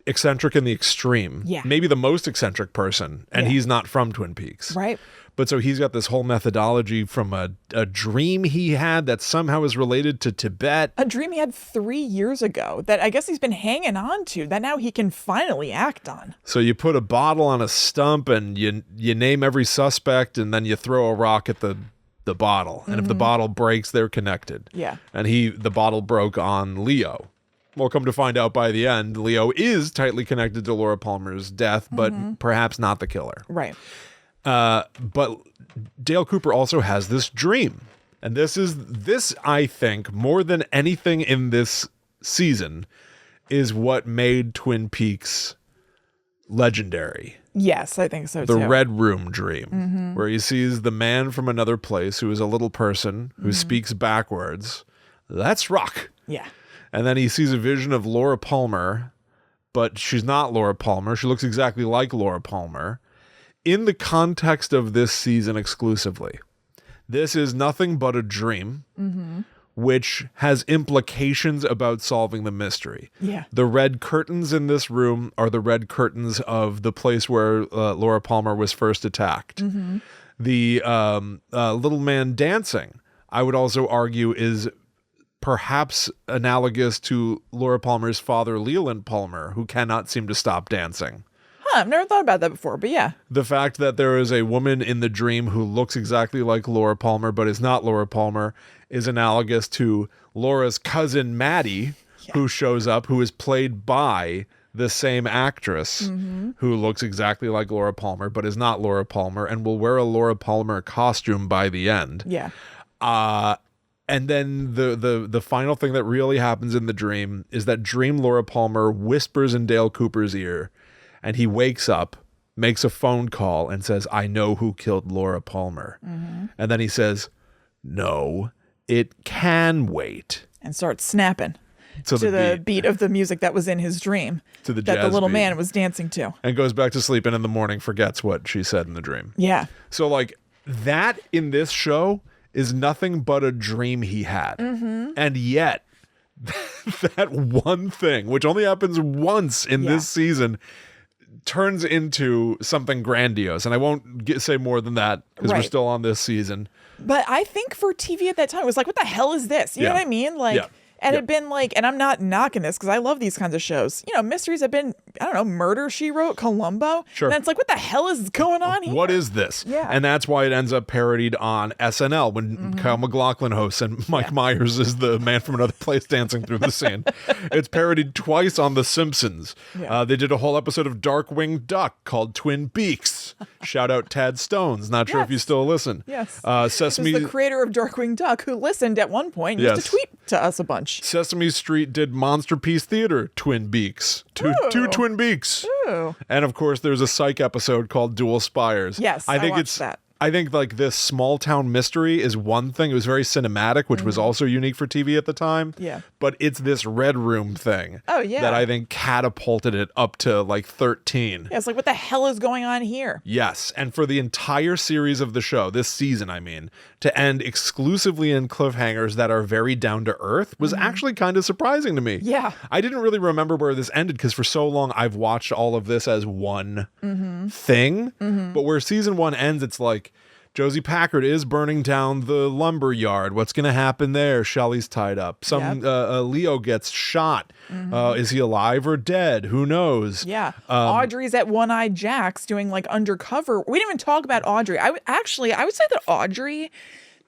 eccentric in the extreme. Yeah. Maybe the most eccentric person, and Yeah. he's not from Twin Peaks. Right. But so he's got this whole methodology from a dream he had that somehow is related to Tibet. A dream he had 3 years ago that I guess he's been hanging on to that now he can finally act on. So you put a bottle on a stump and you name every suspect, and then you throw a rock at the bottle. And if the bottle breaks, they're connected. Yeah. And the bottle broke on Leo. Well, come to find out by the end, Leo is tightly connected to Laura Palmer's death, but perhaps not the killer. Right. But Dale Cooper also has this dream. And this, I think, more than anything in this season, is what made Twin Peaks legendary. Yes, I think so The too. Red Room dream, where he sees the man from another place who is a little person who speaks backwards. That's rock. Yeah. And then he sees a vision of Laura Palmer, but she's not Laura Palmer. She looks exactly like Laura Palmer. In the context of this season exclusively, this is nothing but a dream, which has implications about solving the mystery. Yeah. The red curtains in this room are the red curtains of the place where Laura Palmer was first attacked. The little man dancing, I would also argue, is perhaps analogous to Laura Palmer's father, Leland Palmer, who cannot seem to stop dancing. Huh, I've never thought about that before, but yeah. The fact that there is a woman in the dream who looks exactly like Laura Palmer but is not Laura Palmer is analogous to Laura's cousin Maddie, who shows up, who is played by the same actress who looks exactly like Laura Palmer but is not Laura Palmer and will wear a Laura Palmer costume by the end. Yeah. And then the final thing that really happens in the dream is that dream Laura Palmer whispers in Dale Cooper's ear, and he wakes up, makes a phone call, and says, "I know who killed Laura Palmer." And then he says, "No, it can wait." And starts snapping To to the beat. beat of the music that was in his dream. To the that the jazz little beat. man was dancing to. And goes back to sleep, and in the morning forgets what she said in the dream. Yeah. So, like, that in this show is nothing but a dream he had. And yet, that one thing, which only happens once in this season, turns into something grandiose. And I won't say more than that because we're Right. still on this season. But I think for TV at that time, it was like, what the hell is this? You know Yeah. what I mean? Like, Yeah. and Yeah. it'd been like, and I'm not knocking this because I love these kinds of shows. You know, mysteries have been, I don't know, Murder, She Wrote, Columbo. Sure. And it's like, what the hell is going on here? What is this? Yeah. And that's why it ends up parodied on SNL when Kyle MacLachlan hosts and Mike Myers is the man from another place dancing through the scene. It's parodied twice on The Simpsons. Yeah. They did a whole episode of Darkwing Duck called Twin Beaks. Shout out Tad Stones. Not sure if you Yes. still listen. Yes. Sesame This is the creator of Darkwing Duck who listened at one point and used Yes. to tweet to us a bunch. Sesame Street did Monster Piece Theater, Twin Beaks. Two Twin Beaks. Ooh. And of course, there's a Psych episode called Dual Spires. Yes, I watched that. I think like this small town mystery is one thing. It was very cinematic, which was also unique for TV at the time. Mm-hmm. Yeah. But it's this Red Room thing. Oh, yeah. That I think catapulted it up to like 13. Yeah, it's like, what the hell is going on here? Yes, and for the entire series of the show, this season, I mean, to end exclusively in cliffhangers that are very down to earth was actually kind of surprising to me. Mm-hmm. Yeah. I didn't really remember where this ended because for so long I've watched all of this as one thing. But where season 1 ends, it's like Josie Packard is burning down the lumber yard. What's going to happen there? Shelley's tied up. Leo gets shot. Is he alive or dead? Who knows? Yeah. Audrey's at One-Eyed Jack's doing like undercover. We didn't even talk about Audrey. I would say that Audrey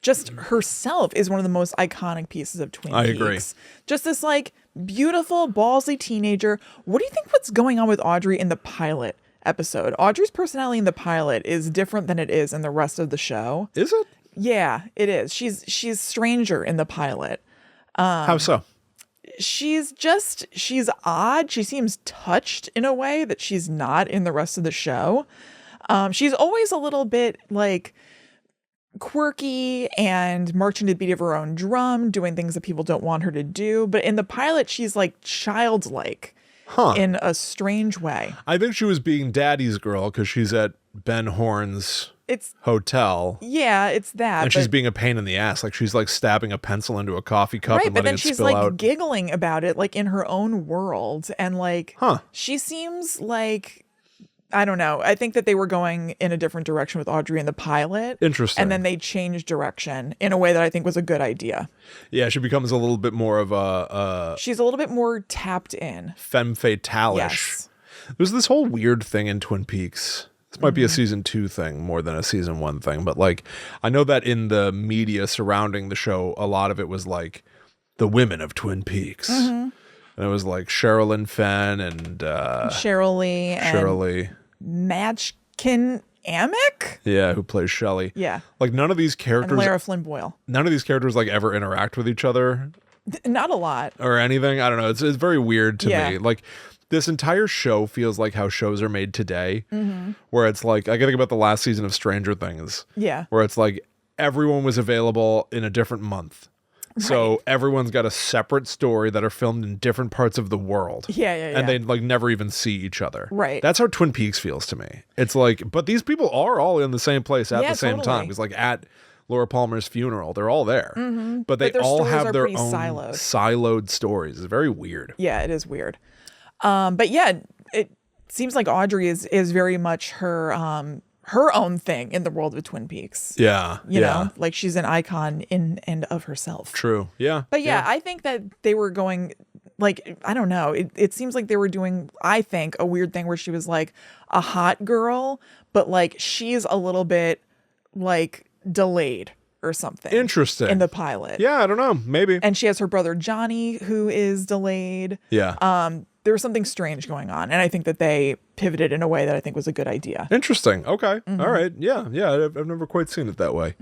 just herself is one of the most iconic pieces of Twin Peaks. agree. Just this like beautiful, ballsy teenager. What do you think what's going on with Audrey in the pilot episode? Audrey's personality in the pilot is different than it is in the rest of the show. Is it? Yeah, it is. She's stranger in the pilot. How so? She's odd. She seems touched in a way that she's not in the rest of the show. She's always a little bit like quirky and marching to the beat of her own drum, doing things that people don't want her to do. But in the pilot, she's like childlike in a strange way. I think she was being daddy's girl because she's at Ben Horn's hotel. Yeah, it's that. And she's being a pain in the ass. Like she's like stabbing a pencil into a coffee cup and but letting then it she's spill like out. giggling about it, like in her own world. And like, she seems like, I don't know. I think that they were going in a different direction with Audrey in the pilot. Interesting. And then they changed direction in a way that I think was a good idea. Yeah, she becomes a little bit more of a she's a little bit more tapped in. Femme fatale-ish. Yes. There's this whole weird thing in Twin Peaks. This might be a season 2 thing more than a season 1 thing. But like, I know that in the media surrounding the show, a lot of it was like the women of Twin Peaks. And it was like Sherilyn Fenn and Cheryl Lee. Matchkin Amick? Yeah, who plays Shelley. Yeah. Like none of these And characters Lara Flynn Boyle. none of these characters like ever interact with each other Not a lot. or anything. I don't know. It's very weird to me. Like this entire show feels like how shows are made today, where it's like, I can think about the last season of Stranger Things. Yeah. Where it's like everyone was available in a different month. So everyone's got a separate story that are filmed in different parts of the world. Yeah. And they like never even see each other. Right. That's how Twin Peaks feels to me. It's like, but these people are all in the same place at the same time. It's like at Laura Palmer's funeral, they're all there. But they their all stories have are their pretty own siloed stories. It's very weird. Yeah, it is weird. But yeah, it seems like Audrey is very much her own thing in the world of Twin Peaks. Yeah. You know, like she's an icon in and of herself. True. Yeah. But yeah, I think that they were going, like, I don't know. It seems like they were doing, I think, a weird thing where she was like a hot girl, but like she's a little bit like delayed or something. Interesting. In the pilot. Yeah, I don't know. Maybe. And she has her brother Johnny who is delayed. Yeah. There was something strange going on, and I think that they pivoted in a way that I think was a good idea. Interesting. Okay. All right. Yeah. I've never quite seen it that way.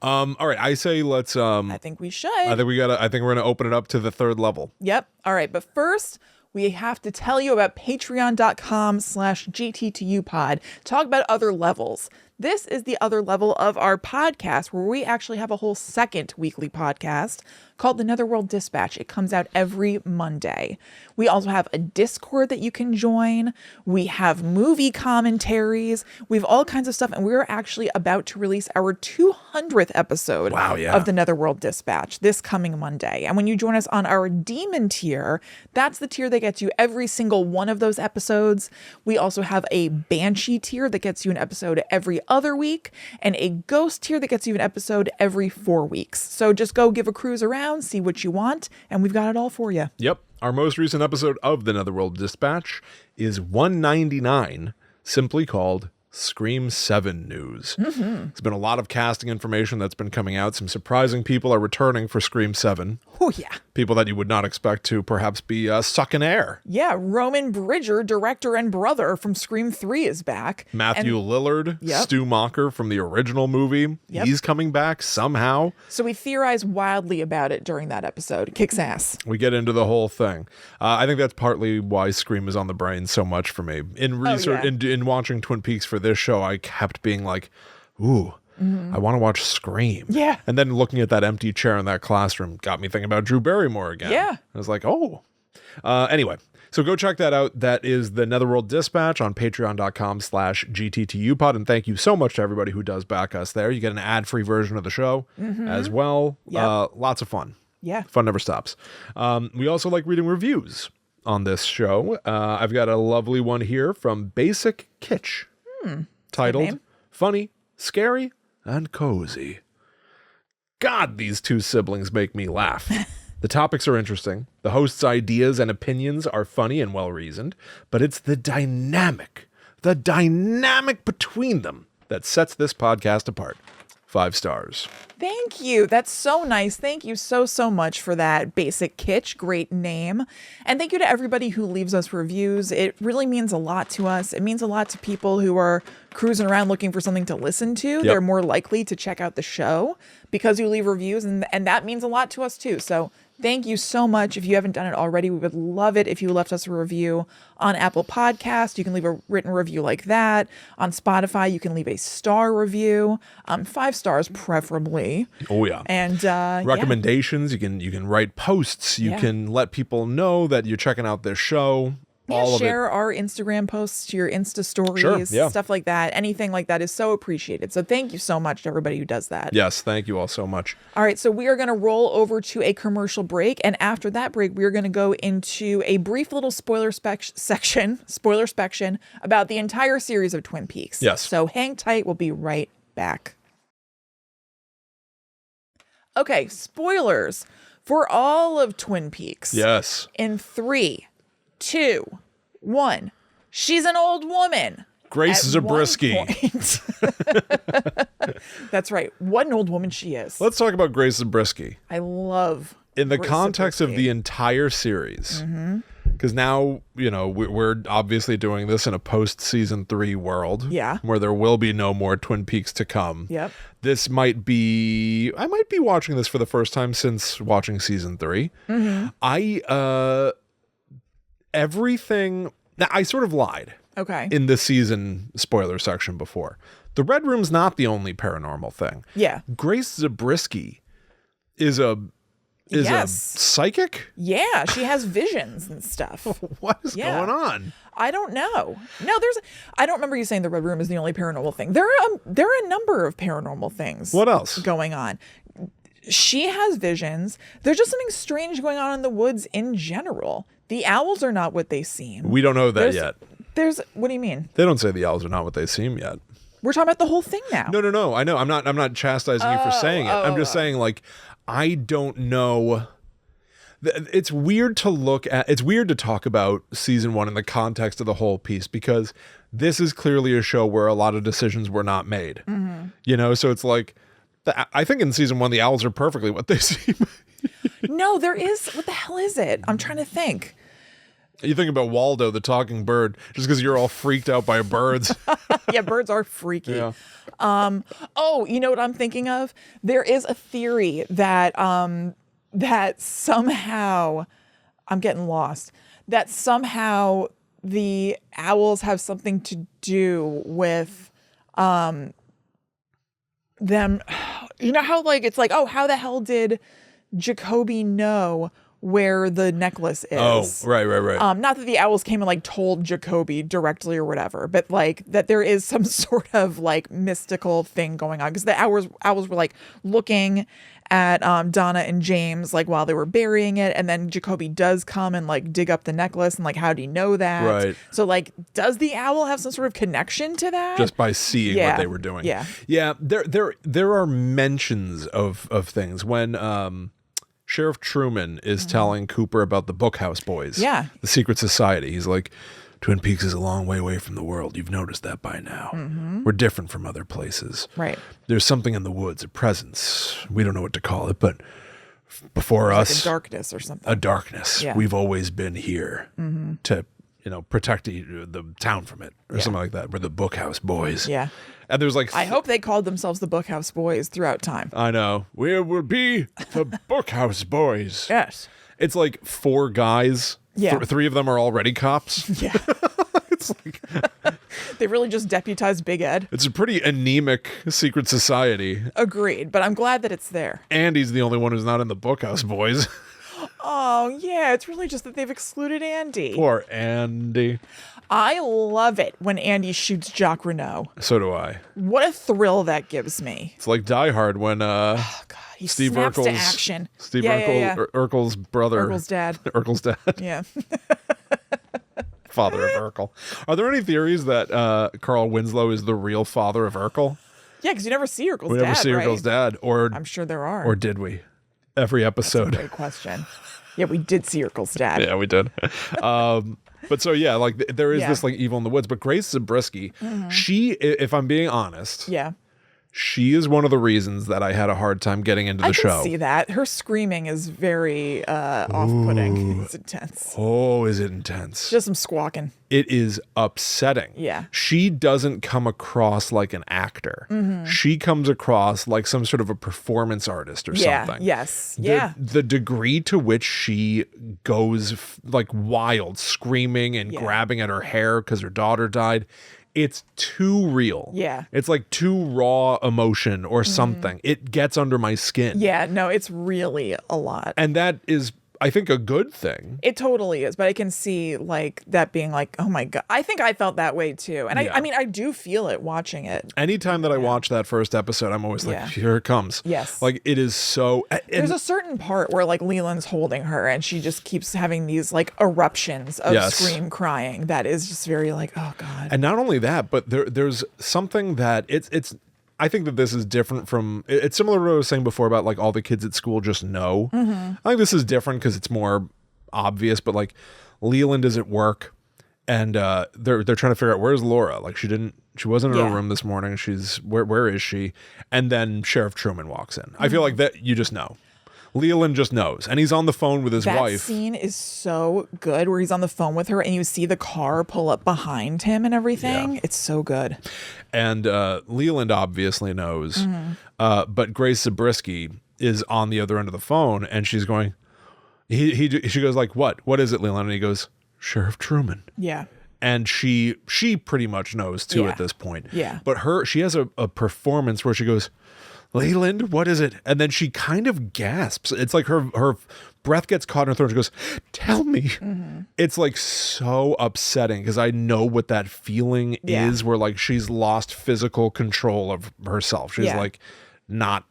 All right. I say let's. I think we should. I think we're gonna open it up to the third level. Yep. All right. But first, we have to tell you about patreon.com/GT2UPod. Talk about other levels. This is the other level of our podcast where we actually have a whole second weekly podcast called The Netherworld Dispatch. It comes out every Monday. We also have a Discord that you can join. We have movie commentaries. We have all kinds of stuff. And we're actually about to release our 200th episode of The Netherworld Dispatch this coming Monday. And when you join us on our Demon tier, that's the tier that gets you every single one of those episodes. We also have a Banshee tier that gets you an episode every other week, and a Ghost tier that gets you an episode every 4 weeks. So just go give a cruise around, see what you want, and we've got it all for you. Yep. Our most recent episode of The Netherworld Dispatch is 199, simply called Scream 7 News. There's been a lot of casting information that's been coming out. Some surprising people are returning for Scream 7. Oh, yeah. People that you would not expect to perhaps be sucking air. Yeah, Roman Bridger, director and brother from Scream 3 is back. Matthew Lillard, Stu Macher from the original movie. He's coming back somehow. So we theorize wildly about it during that episode. It kicks ass. We get into the whole thing. I think that's partly why Scream is on the brain so much for me. In research, in watching Twin Peaks for this show, I kept being like, ooh, I want to watch Scream. Yeah. And then looking at that empty chair in that classroom got me thinking about Drew Barrymore again. Yeah. I was like, oh. Anyway, so go check that out. That is the Netherworld Dispatch on patreon.com/GT2UPod. And thank you so much to everybody who does back us there. You get an ad-free version of the show as well. Lots of fun. Yeah. Fun never stops. We also like reading reviews on this show. I've got a lovely one here from Basic Kitsch titled Funny, Scary, and Cozy. God, these two siblings make me laugh. The topics are interesting. The host's ideas and opinions are funny and well-reasoned, but it's the dynamic between them that sets this podcast apart. 5 stars. Thank you. That's so nice. Thank you so much for that, Basic Kitsch. Great name. And thank you to everybody who leaves us reviews. It really means a lot to us. It means a lot to people who are cruising around looking for something to listen to. Yep. They're more likely to check out the show because you leave reviews, and that means a lot to us too. So thank you so much. If you haven't done it already, we would love it if you left us a review on Apple Podcast. You can leave a written review like that. On Spotify, you can leave a star review, 5 stars preferably. Oh yeah. And recommendations. You can write posts. You can let people know that you're checking out this show. All of it. Share our Instagram posts to your Insta stories, stuff like that. Anything like that is so appreciated. So thank you so much to everybody who does that. Yes, thank you all so much. All right, so we are going to roll over to a commercial break, and after that break, we are going to go into a brief little spoiler section about the entire series of Twin Peaks. Yes. So hang tight. We'll be right back. Okay, spoilers for all of Twin Peaks. Yes. In 3, 2, 1. She's an old woman. Grace Zabriskie. That's right. What an old woman she is. Let's talk about Grace Zabriskie. I love In the Grace context of Zabriskie. the entire series. Because now, we're obviously doing this in a post-season 3 world. Yeah. Where there will be no more Twin Peaks to come. Yep. This I might be watching this for the first time since watching season 3. I sort of lied Okay. in the season spoiler section before. The Red Room's not the only paranormal thing. Yeah. Grace Zabriskie is a Yes. psychic? Yeah, she has visions and stuff. What is going on? I don't know. No, I don't remember you saying the Red Room is the only paranormal thing. There are a number of paranormal things. What else going on? She has visions. There's just something strange going on in the woods in general. The owls are not what they seem. We don't know that yet. What do you mean? They don't say the owls are not what they seem yet. We're talking about the whole thing now. No. I know. I'm not chastising you for saying it. I'm just saying, like, I don't know. It's weird to talk about season 1 in the context of the whole piece, because this is clearly a show where a lot of decisions were not made. So it's like, I think in season 1, the owls are perfectly what they seem. No, there is. What the hell is it? I'm trying to think. You think about Waldo, the talking bird, just because you're all freaked out by birds. Yeah, birds are freaky. Yeah. Oh, you know what I'm thinking of? There is a theory that that somehow, I'm getting lost, that somehow the owls have something to do with them. You know how, like, it's like, oh, how the hell did Jacoby know where the necklace is? Oh, right. Not that the owls came and like told Jacoby directly or whatever, but like that there is some sort of like mystical thing going on, because the owls were like looking at Donna and James like while they were burying it, and then Jacoby does come and like dig up the necklace, and like, how do you know that? Right. So like, does the owl have some sort of connection to that? Just by seeing what they were doing. Yeah. There are mentions of things when Sheriff Truman is telling Cooper about the Bookhouse Boys. Yeah. The secret society. He's like, Twin Peaks is a long way away from the world. You've noticed that by now. We're different from other places. Right. There's something in the woods, a presence. We don't know what to call it, but before us, like a darkness or something. a darkness. Yeah. We've always been here to, protect the town from it, or something like that. We're the Bookhouse Boys. Yeah. And there's like, I hope they called themselves the Bookhouse Boys throughout time. I know, we will be the Bookhouse Boys. Yes. It's like 4 guys. Yeah. 3 of them are already cops. Yeah. It's like, They really just deputized Big Ed. it's a pretty anemic secret society. Agreed, but I'm glad that it's there. Andy's the only one who's not in the Bookhouse Boys. Oh, yeah, it's really just that they've excluded Andy. Poor Andy. I love it when Andy shoots Jacques Renault. So do I. What a thrill that gives me. It's like Die Hard when Oh, God, he Steve snaps Urkel's to action. Steve Yeah. Urkel's brother. Urkel's dad. Urkel's dad. Yeah. Father of Urkel. Are there any theories that Carl Winslow is the real father of Urkel? Yeah, because you never see Urkel's dad, We never see right? Urkel's dad. Or I'm sure there are. Or did we? Every episode. Great question. Yeah, we did see Urkel's dad. Yeah, we did. But so, yeah, like there is Yeah. this like evil in the woods. But Grace Zabriskie, she, if I'm being honest, Yeah. She is one of the reasons that I had a hard time getting into the I show. can see that. Her screaming is very off-putting. It's intense. Oh, is it intense? Just some squawking. It is upsetting. Yeah. She doesn't come across like an actor. She comes across like some sort of a performance artist or something. Yes. The degree to which she goes like wild, screaming and grabbing at her hair because her daughter died. It's too real. Yeah. It's like too raw emotion or something. It gets under my skin. Yeah, no, it's really a lot. And that is, I think, a good thing. It totally is, but I can see like that being like, oh my God. I think I felt that way too. And I mean, I do feel it watching it. Anytime that I watch that first episode, I'm always like, here it comes. Yes. Like it is so. There's a certain part where like Leland's holding her and she just keeps having these like eruptions of scream crying that is just very like, oh God. And not only that, but there's something that it's I think that this is different from, it's similar to what I was saying before about like all the kids at school just know. I think this is different because it's more obvious, but like Leland is at work and they're trying to figure out where's Laura. Like she wasn't in her room this morning. Where is she? And then Sheriff Truman walks in. I feel like that you just know. Leland just knows. And he's on the phone with his wife. That scene is so good where he's on the phone with her and you see the car pull up behind him and everything. Yeah. It's so good. And Leland obviously knows. But Grace Zabriskie is on the other end of the phone and she's going, she goes like, what is it, Leland? And he goes, Sheriff Truman. Yeah. And she pretty much knows too at this point. Yeah. But she has a performance where she goes, Leland, what is it? And then she kind of gasps. It's like her breath gets caught in her throat. She goes, tell me. It's like so upsetting because I know what that feeling is where like she's lost physical control of herself. She's like not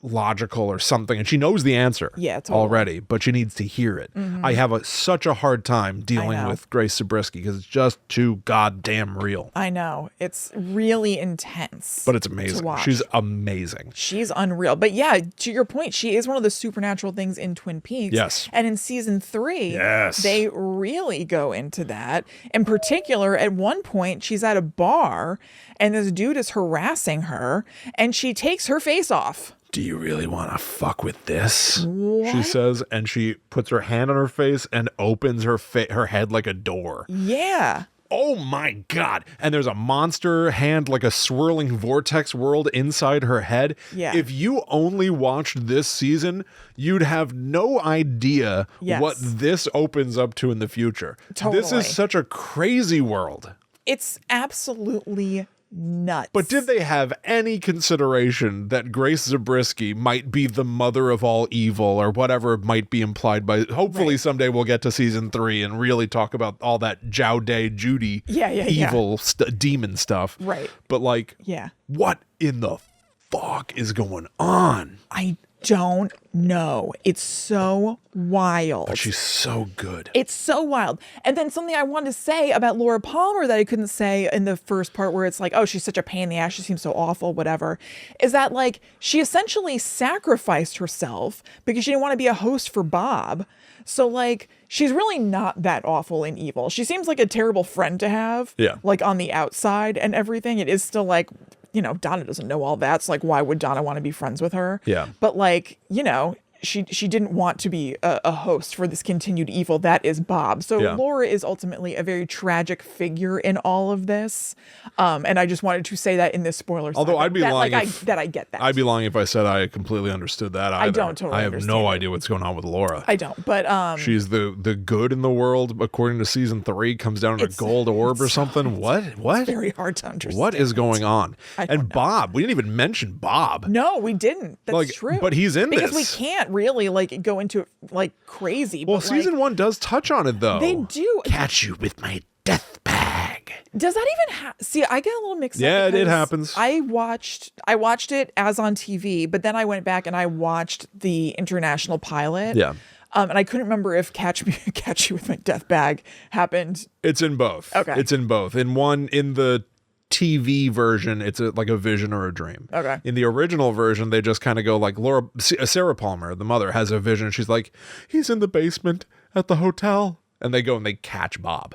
logical or something and she knows the answer already, but she needs to hear it. I have such a hard time dealing with Grace Zabriskie because it's just too goddamn real. I know. It's really intense. But it's amazing. She's amazing. She's unreal. But yeah, to your point, she is one of the supernatural things in Twin Peaks. Yes. And in season 3, they really go into that. In particular, at one point, she's at a bar and this dude is harassing her and she takes her face off. Do you really want to fuck with this? What? She says, and she puts her hand on her face and opens her head like a door. Yeah. Oh my God. And there's a monster hand, like a swirling vortex world inside her head. Yeah. If you only watched this season, you'd have no idea what this opens up to in the future. Totally. This is such a crazy world. It's absolutely nuts. But did they have any consideration that Grace Zabriskie might be the mother of all evil or whatever might be implied by, hopefully someday we'll get to season 3 and really talk about all that Jowday Judy evil demon stuff. Right. But like, what in the fuck is going on? I don't know. It's so wild. But she's so good. It's so wild. And then something I wanted to say about Laura Palmer that I couldn't say in the first part where it's like, oh, she's such a pain in the ass. She seems so awful, whatever, is that like she essentially sacrificed herself because she didn't want to be a host for Bob. So like she's really not that awful and evil. She seems like a terrible friend to have. Yeah. Like on the outside and everything. It is still like, you know, Donna doesn't know all that. So like, why would Donna want to be friends with her? Yeah. But like, you know, she didn't want to be a host for this continued evil that is Bob. So Laura is ultimately a very tragic figure in all of this. And I just wanted to say that in this spoiler. Although I'd be lying I get that. I'd be lying if I said I completely understood that either. I don't totally understand. I have no idea what's going on with Laura. I don't, but she's the good in the world according to season 3, comes down in a gold orb or something. What? It's very hard to understand. What is going on? And Bob, we didn't even mention Bob. No, we didn't. That's true. But he's in because this. We can't really like go into it like crazy. Well, but, season 1 does touch on it though. They do. Catch you with my death bag. Does that even see? I get a little mixed up. Yeah, it happens. I watched it as on TV, but then I went back and I watched the international pilot. Yeah. And I couldn't remember if Catch You with My Death Bag happened. It's in both. Okay. It's in both. In the TV version, it's like a vision or a dream. Okay. In the original version, they just kind of go like Sarah Palmer, the mother, has a vision. She's like, he's in the basement at the hotel. And they go and they catch Bob.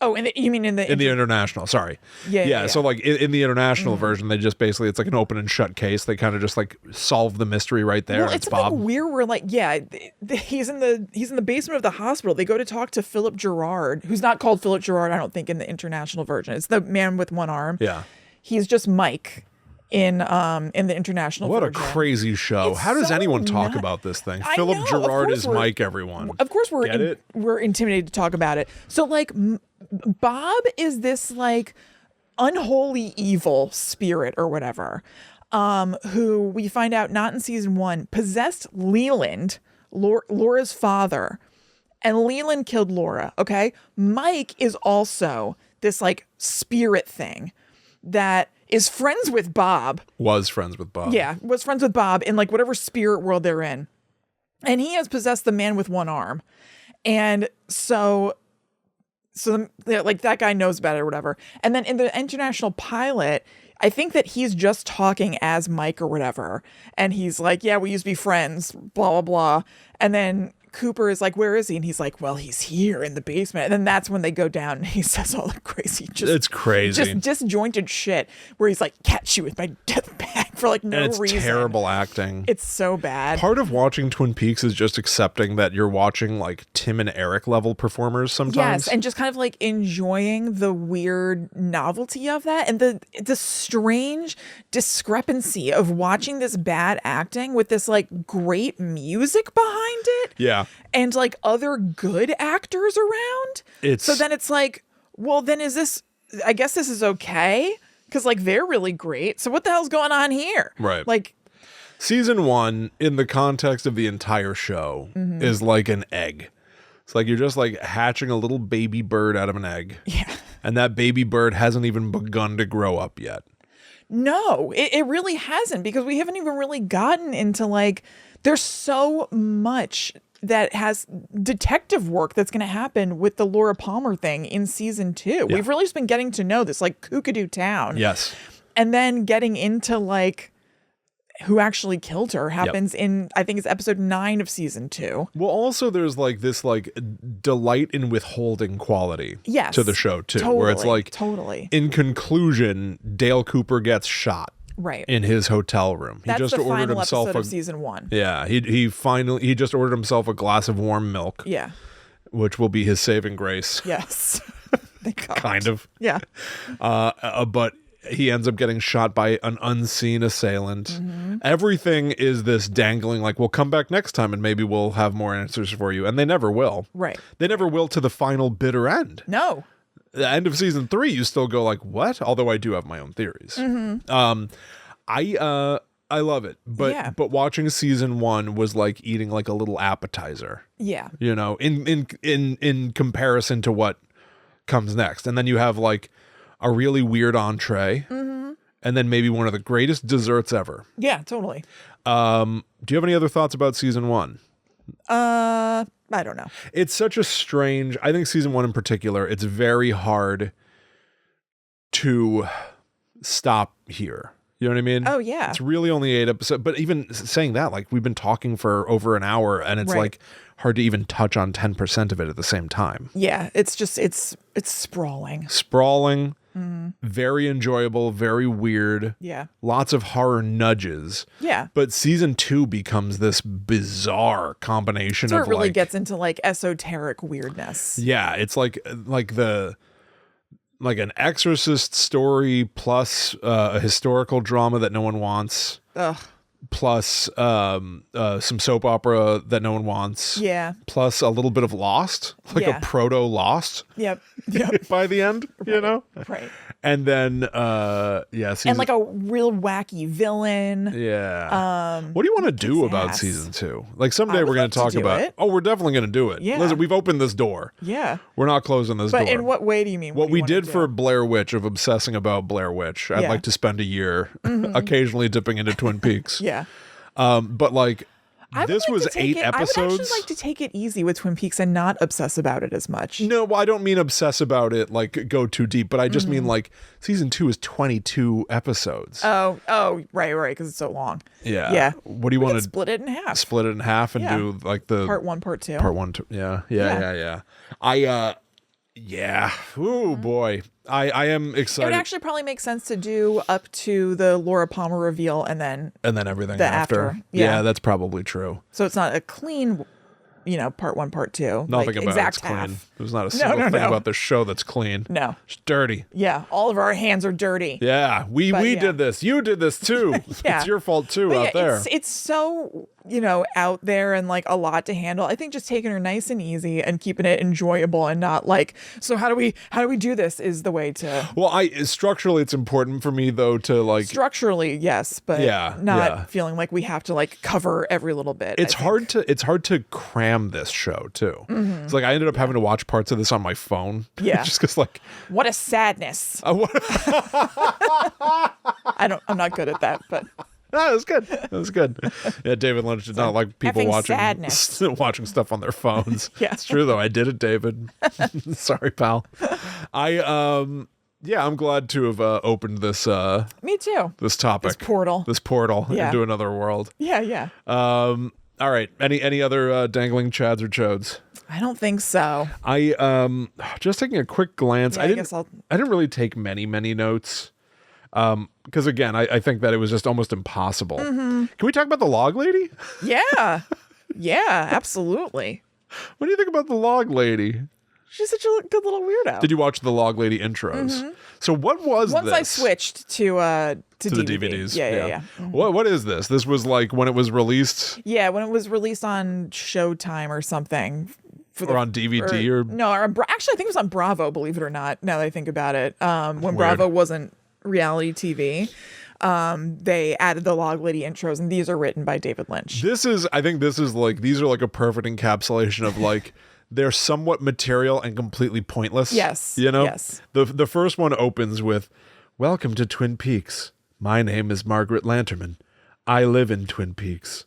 Oh, you mean in the international? Sorry. Yeah. So like in the international version, they just basically it's like an open and shut case. They kind of just like solve the mystery right there. Well, it's Bob. something weird where like he's in the basement of the hospital. They go to talk to Philip Gerard, who's not called Philip Gerard, I don't think, in the international version. It's the man with one arm. Yeah. He's just Mike in the international What version. a crazy show. It's How does so anyone talk nut- about this thing? I Philip know, of Gerard course is we're- Mike, everyone. Of course Get it? we're intimidated to talk about it. So like Bob is this like unholy evil spirit or whatever, who we find out not in season 1 possessed Leland, Laura's father, and Leland killed Laura. Okay, Mike is also this like spirit thing that is friends with Bob. Was friends with Bob. Yeah, was friends with Bob in like whatever spirit world they're in. And he has possessed the man with one arm. And so like that guy knows about it or whatever. And then in the international pilot, I think that he's just talking as Mike or whatever. And he's like, yeah, we used to be friends, blah, blah, blah. And then Cooper is like, where is he? And he's like, well, he's here in the basement. And then that's when they go down and he says all the crazy, It's crazy. just disjointed shit where he's like, catch you with my death bag for like no and it's reason. terrible acting. It's so bad. Part of watching Twin Peaks is just accepting that you're watching like Tim and Eric level performers sometimes. Yes, and just kind of like enjoying the weird novelty of that and the strange discrepancy of watching this bad acting with this like great music behind it. Yeah. And like other good actors around. So then it's like, well, then I guess this is okay. Because like they're really great. So what the hell's going on here? Right. Like season 1 in the context of the entire show is like an egg. It's like you're just like hatching a little baby bird out of an egg. Yeah. And that baby bird hasn't even begun to grow up yet. No, it really hasn't, because we haven't even really gotten into like, there's so much that has detective work that's going to happen with the Laura Palmer thing in season 2. Yeah. We've really just been getting to know this like Kookadoo Town. Yes. And then getting into like who actually killed her happens in, I think it's episode 9 of season 2. Well, also there's like this like delight in withholding quality Yes, to the show too, totally, where it's like totally. in conclusion, Dale Cooper gets shot Right. in his hotel room. That's he just the ordered final himself episode a of season 1. Yeah, he just ordered himself a glass of warm milk. Yeah. Which will be his saving grace. Yes. Thank God. Kind of. Yeah. But he ends up getting shot by an unseen assailant. Mm-hmm. Everything is this dangling, like, we'll come back next time and maybe we'll have more answers for you. And they never will. Right. They never will to the final bitter end. No. The end of season 3, you still go like, what? Although I do have my own theories. I love it. But watching season 1 was like eating like a little appetizer. Yeah. You know, in comparison to what comes next. And then you have like a really weird entree, and then maybe one of the greatest desserts ever. Yeah, totally. Do you have any other thoughts about season 1? I don't know. It's such a strange, I think season 1 in particular, it's very hard to stop here. You know what I mean? Oh, yeah. It's really only 8 episodes. But even saying that, like, we've been talking for over an hour, and it's like hard to even touch on 10% of it at the same time. Yeah, it's just it's sprawling. Sprawling, very enjoyable, very weird. Yeah. Lots of horror nudges. Yeah. But season 2 becomes this bizarre combination So of it really like, gets into like esoteric weirdness. yeah, it's like an Exorcist story plus a historical drama that no one wants. Ugh. Plus some soap opera that no one wants. Yeah. Plus a little bit of Lost, like a proto Lost. Yep. Yep. By the end, you know? Right. And then And like a real wacky villain. yeah. What do you want to do about ass. season 2? Like someday I we're would going love to to talk do about it. Oh, we're definitely going to do it. Yeah. Listen, we've opened this door. Yeah. We're not closing this But door. in what way do you mean? What do we you wanna did do? for Blair Witch of obsessing about Blair Witch, I'd Yeah. like to spend a year occasionally dipping into Twin Peaks. Yeah. But like I would this like was to take 8 it, episodes. I would actually like to take it easy with Twin Peaks and not obsess about it as much. No, well, I don't mean obsess about it, like go too deep, but I just mean like season 2 is 22 episodes. Oh, right, because it's so long. Yeah. Yeah. What do you We want could to split it in half? split it in half and Yeah. do like the Part 1, part 2. part 1, 2. Yeah. Yeah. Ooh, boy. I am It would excited. actually probably make sense to do up to the Laura Palmer reveal and then Everything the after. after. Yeah. That's probably true. so it's not a clean, part 1, part 2. Nothing like, about exact it's clean. half. There's not a single thing no. about this show that's clean. No. It's dirty. Yeah, all of our hands are dirty. Yeah, we yeah. did this. You did this too. Yeah. It's your fault too But out yeah, there. It's so, out there and like a lot to handle. I think just taking her nice and easy and keeping it enjoyable and not like, so how do we do this is the way to. Well, structurally it's important for me though to like Structurally, yes, but not feeling like we have to like cover every little bit. it's hard to cram this show too. It's like I ended up having to watch parts of this on my phone. Yeah. Just because like What a sadness. I'm not good at that, but that was good. That was good. Yeah, David Lynch did not like people effing watching sadness. watching stuff on their phones. Yeah. It's true though. I did it, David. Sorry, pal. I'm glad to have opened this me too. this topic. This portal. Yeah. into another world. Yeah. All right. Any other dangling chads or chodes? I don't think so. I just taking a quick glance. Yeah, I guess I'll I didn't really take many notes. Because again, I think that it was just almost impossible. Can we talk about the log lady? Yeah. Yeah, absolutely. What do you think about the log lady? She's such a good little weirdo. Did you watch the log lady intros? So what was Once this? I switched to the DVDs. Yeah. What is this? This was like when it was released Yeah, when it was released on Showtime or something. or on DVD or no, actually I think it was on Bravo, believe it or not, now that I think about it. When Weird. Bravo wasn't reality TV, they added the log lady intros, and these are written by David Lynch. I think these are like a perfect encapsulation of like they're somewhat material and completely pointless. Yes. Yes. The first one opens with, "Welcome to Twin Peaks. My name is Margaret Lanterman. I live in Twin Peaks.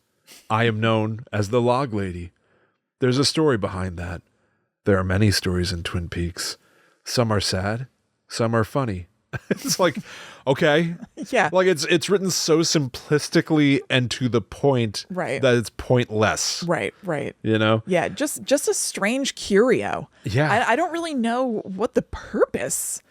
I am known as the Log Lady. There's a story behind that. There are many stories in Twin Peaks. Some are sad, some are funny." It's like, okay. Yeah. Like it's written so simplistically and to the point Right. that it's pointless. Right. Yeah, just a strange curio. Yeah. I don't really know what the purpose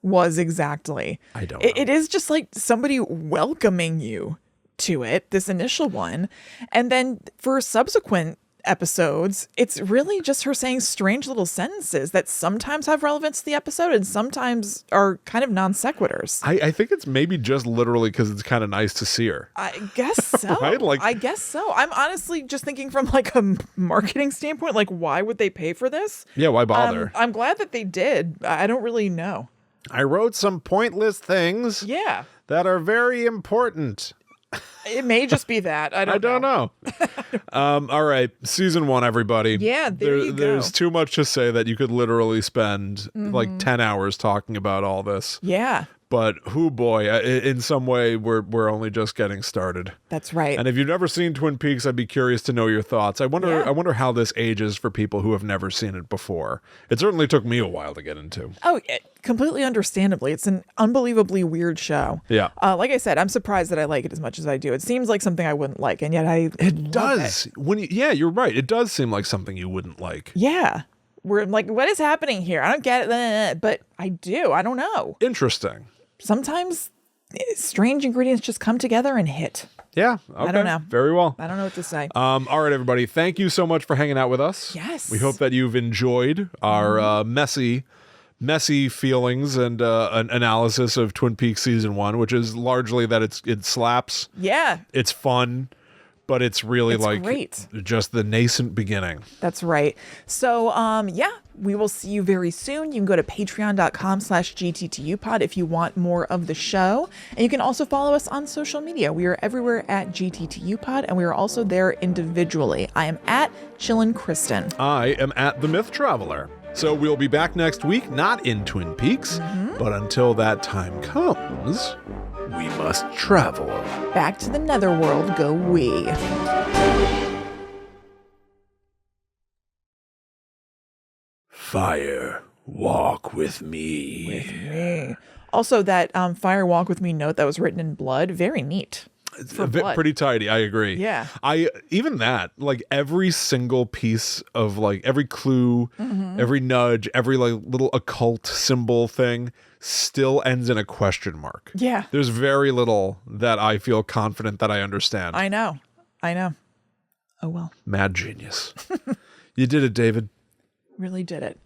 was exactly. I don't know. It is just like somebody welcoming you to it, this initial one. And then for subsequent episodes, it's really just her saying strange little sentences that sometimes have relevance to the episode and sometimes are kind of non sequiturs. I think it's maybe just literally because it's kind of nice to see her. I guess so. Right? Like- I guess so. I'm honestly just thinking from like a marketing standpoint, like why would they pay for this? Yeah, why bother? I'm glad that they did. I don't really know. I wrote some pointless things Yeah. that are very important. It may just be that. I don't know. All right. Season 1, everybody. Yeah, there you go. There's too much to say that you could literally spend like 10 hours talking about all this. Yeah, But who boy, in some way, we're only just getting started. that's right. And if you've never seen Twin Peaks, I'd be curious to know your thoughts. I wonder how this ages for people who have never seen it before. It certainly took me a while to get into. Completely understandably. It's an unbelievably weird show. Yeah. Like I said, I'm surprised that I like it as much as I do. It seems like something I wouldn't like, and yet It does. You're right. It does seem like something you wouldn't like. Yeah. We're like, what is happening here? I don't get it, but I do. I don't know. Interesting. Sometimes strange ingredients just come together and hit. Yeah. Okay. I don't know. Very well. I don't know what to say. All right, everybody. Thank you so much for hanging out with us. Yes. We hope that you've enjoyed our messy feelings and an analysis of Twin Peaks season 1, which is largely that it slaps. Yeah. It's fun, but it's really It's like great. just the nascent beginning. That's right. So, we will see you very soon. You can go to patreon.com/GTTUpod if you want more of the show. And you can also follow us on social media. We are everywhere at GTTUpod, and we are also there individually. I am at Chillin' Kristen. I am at The Myth Traveler. So we'll be back next week, not in Twin Peaks, but until that time comes, we must travel. Back to the netherworld go we. Fire, walk with me. Also, that Fire Walk With Me note that was written in blood, very neat. for blood. Pretty tidy. I agree. Yeah. Even that, like every single piece of like every clue, every nudge, every like little occult symbol thing still ends in a question mark. Yeah. There's very little that I feel confident that I understand. I know. Oh well. Mad genius. You did it, David. Really did it.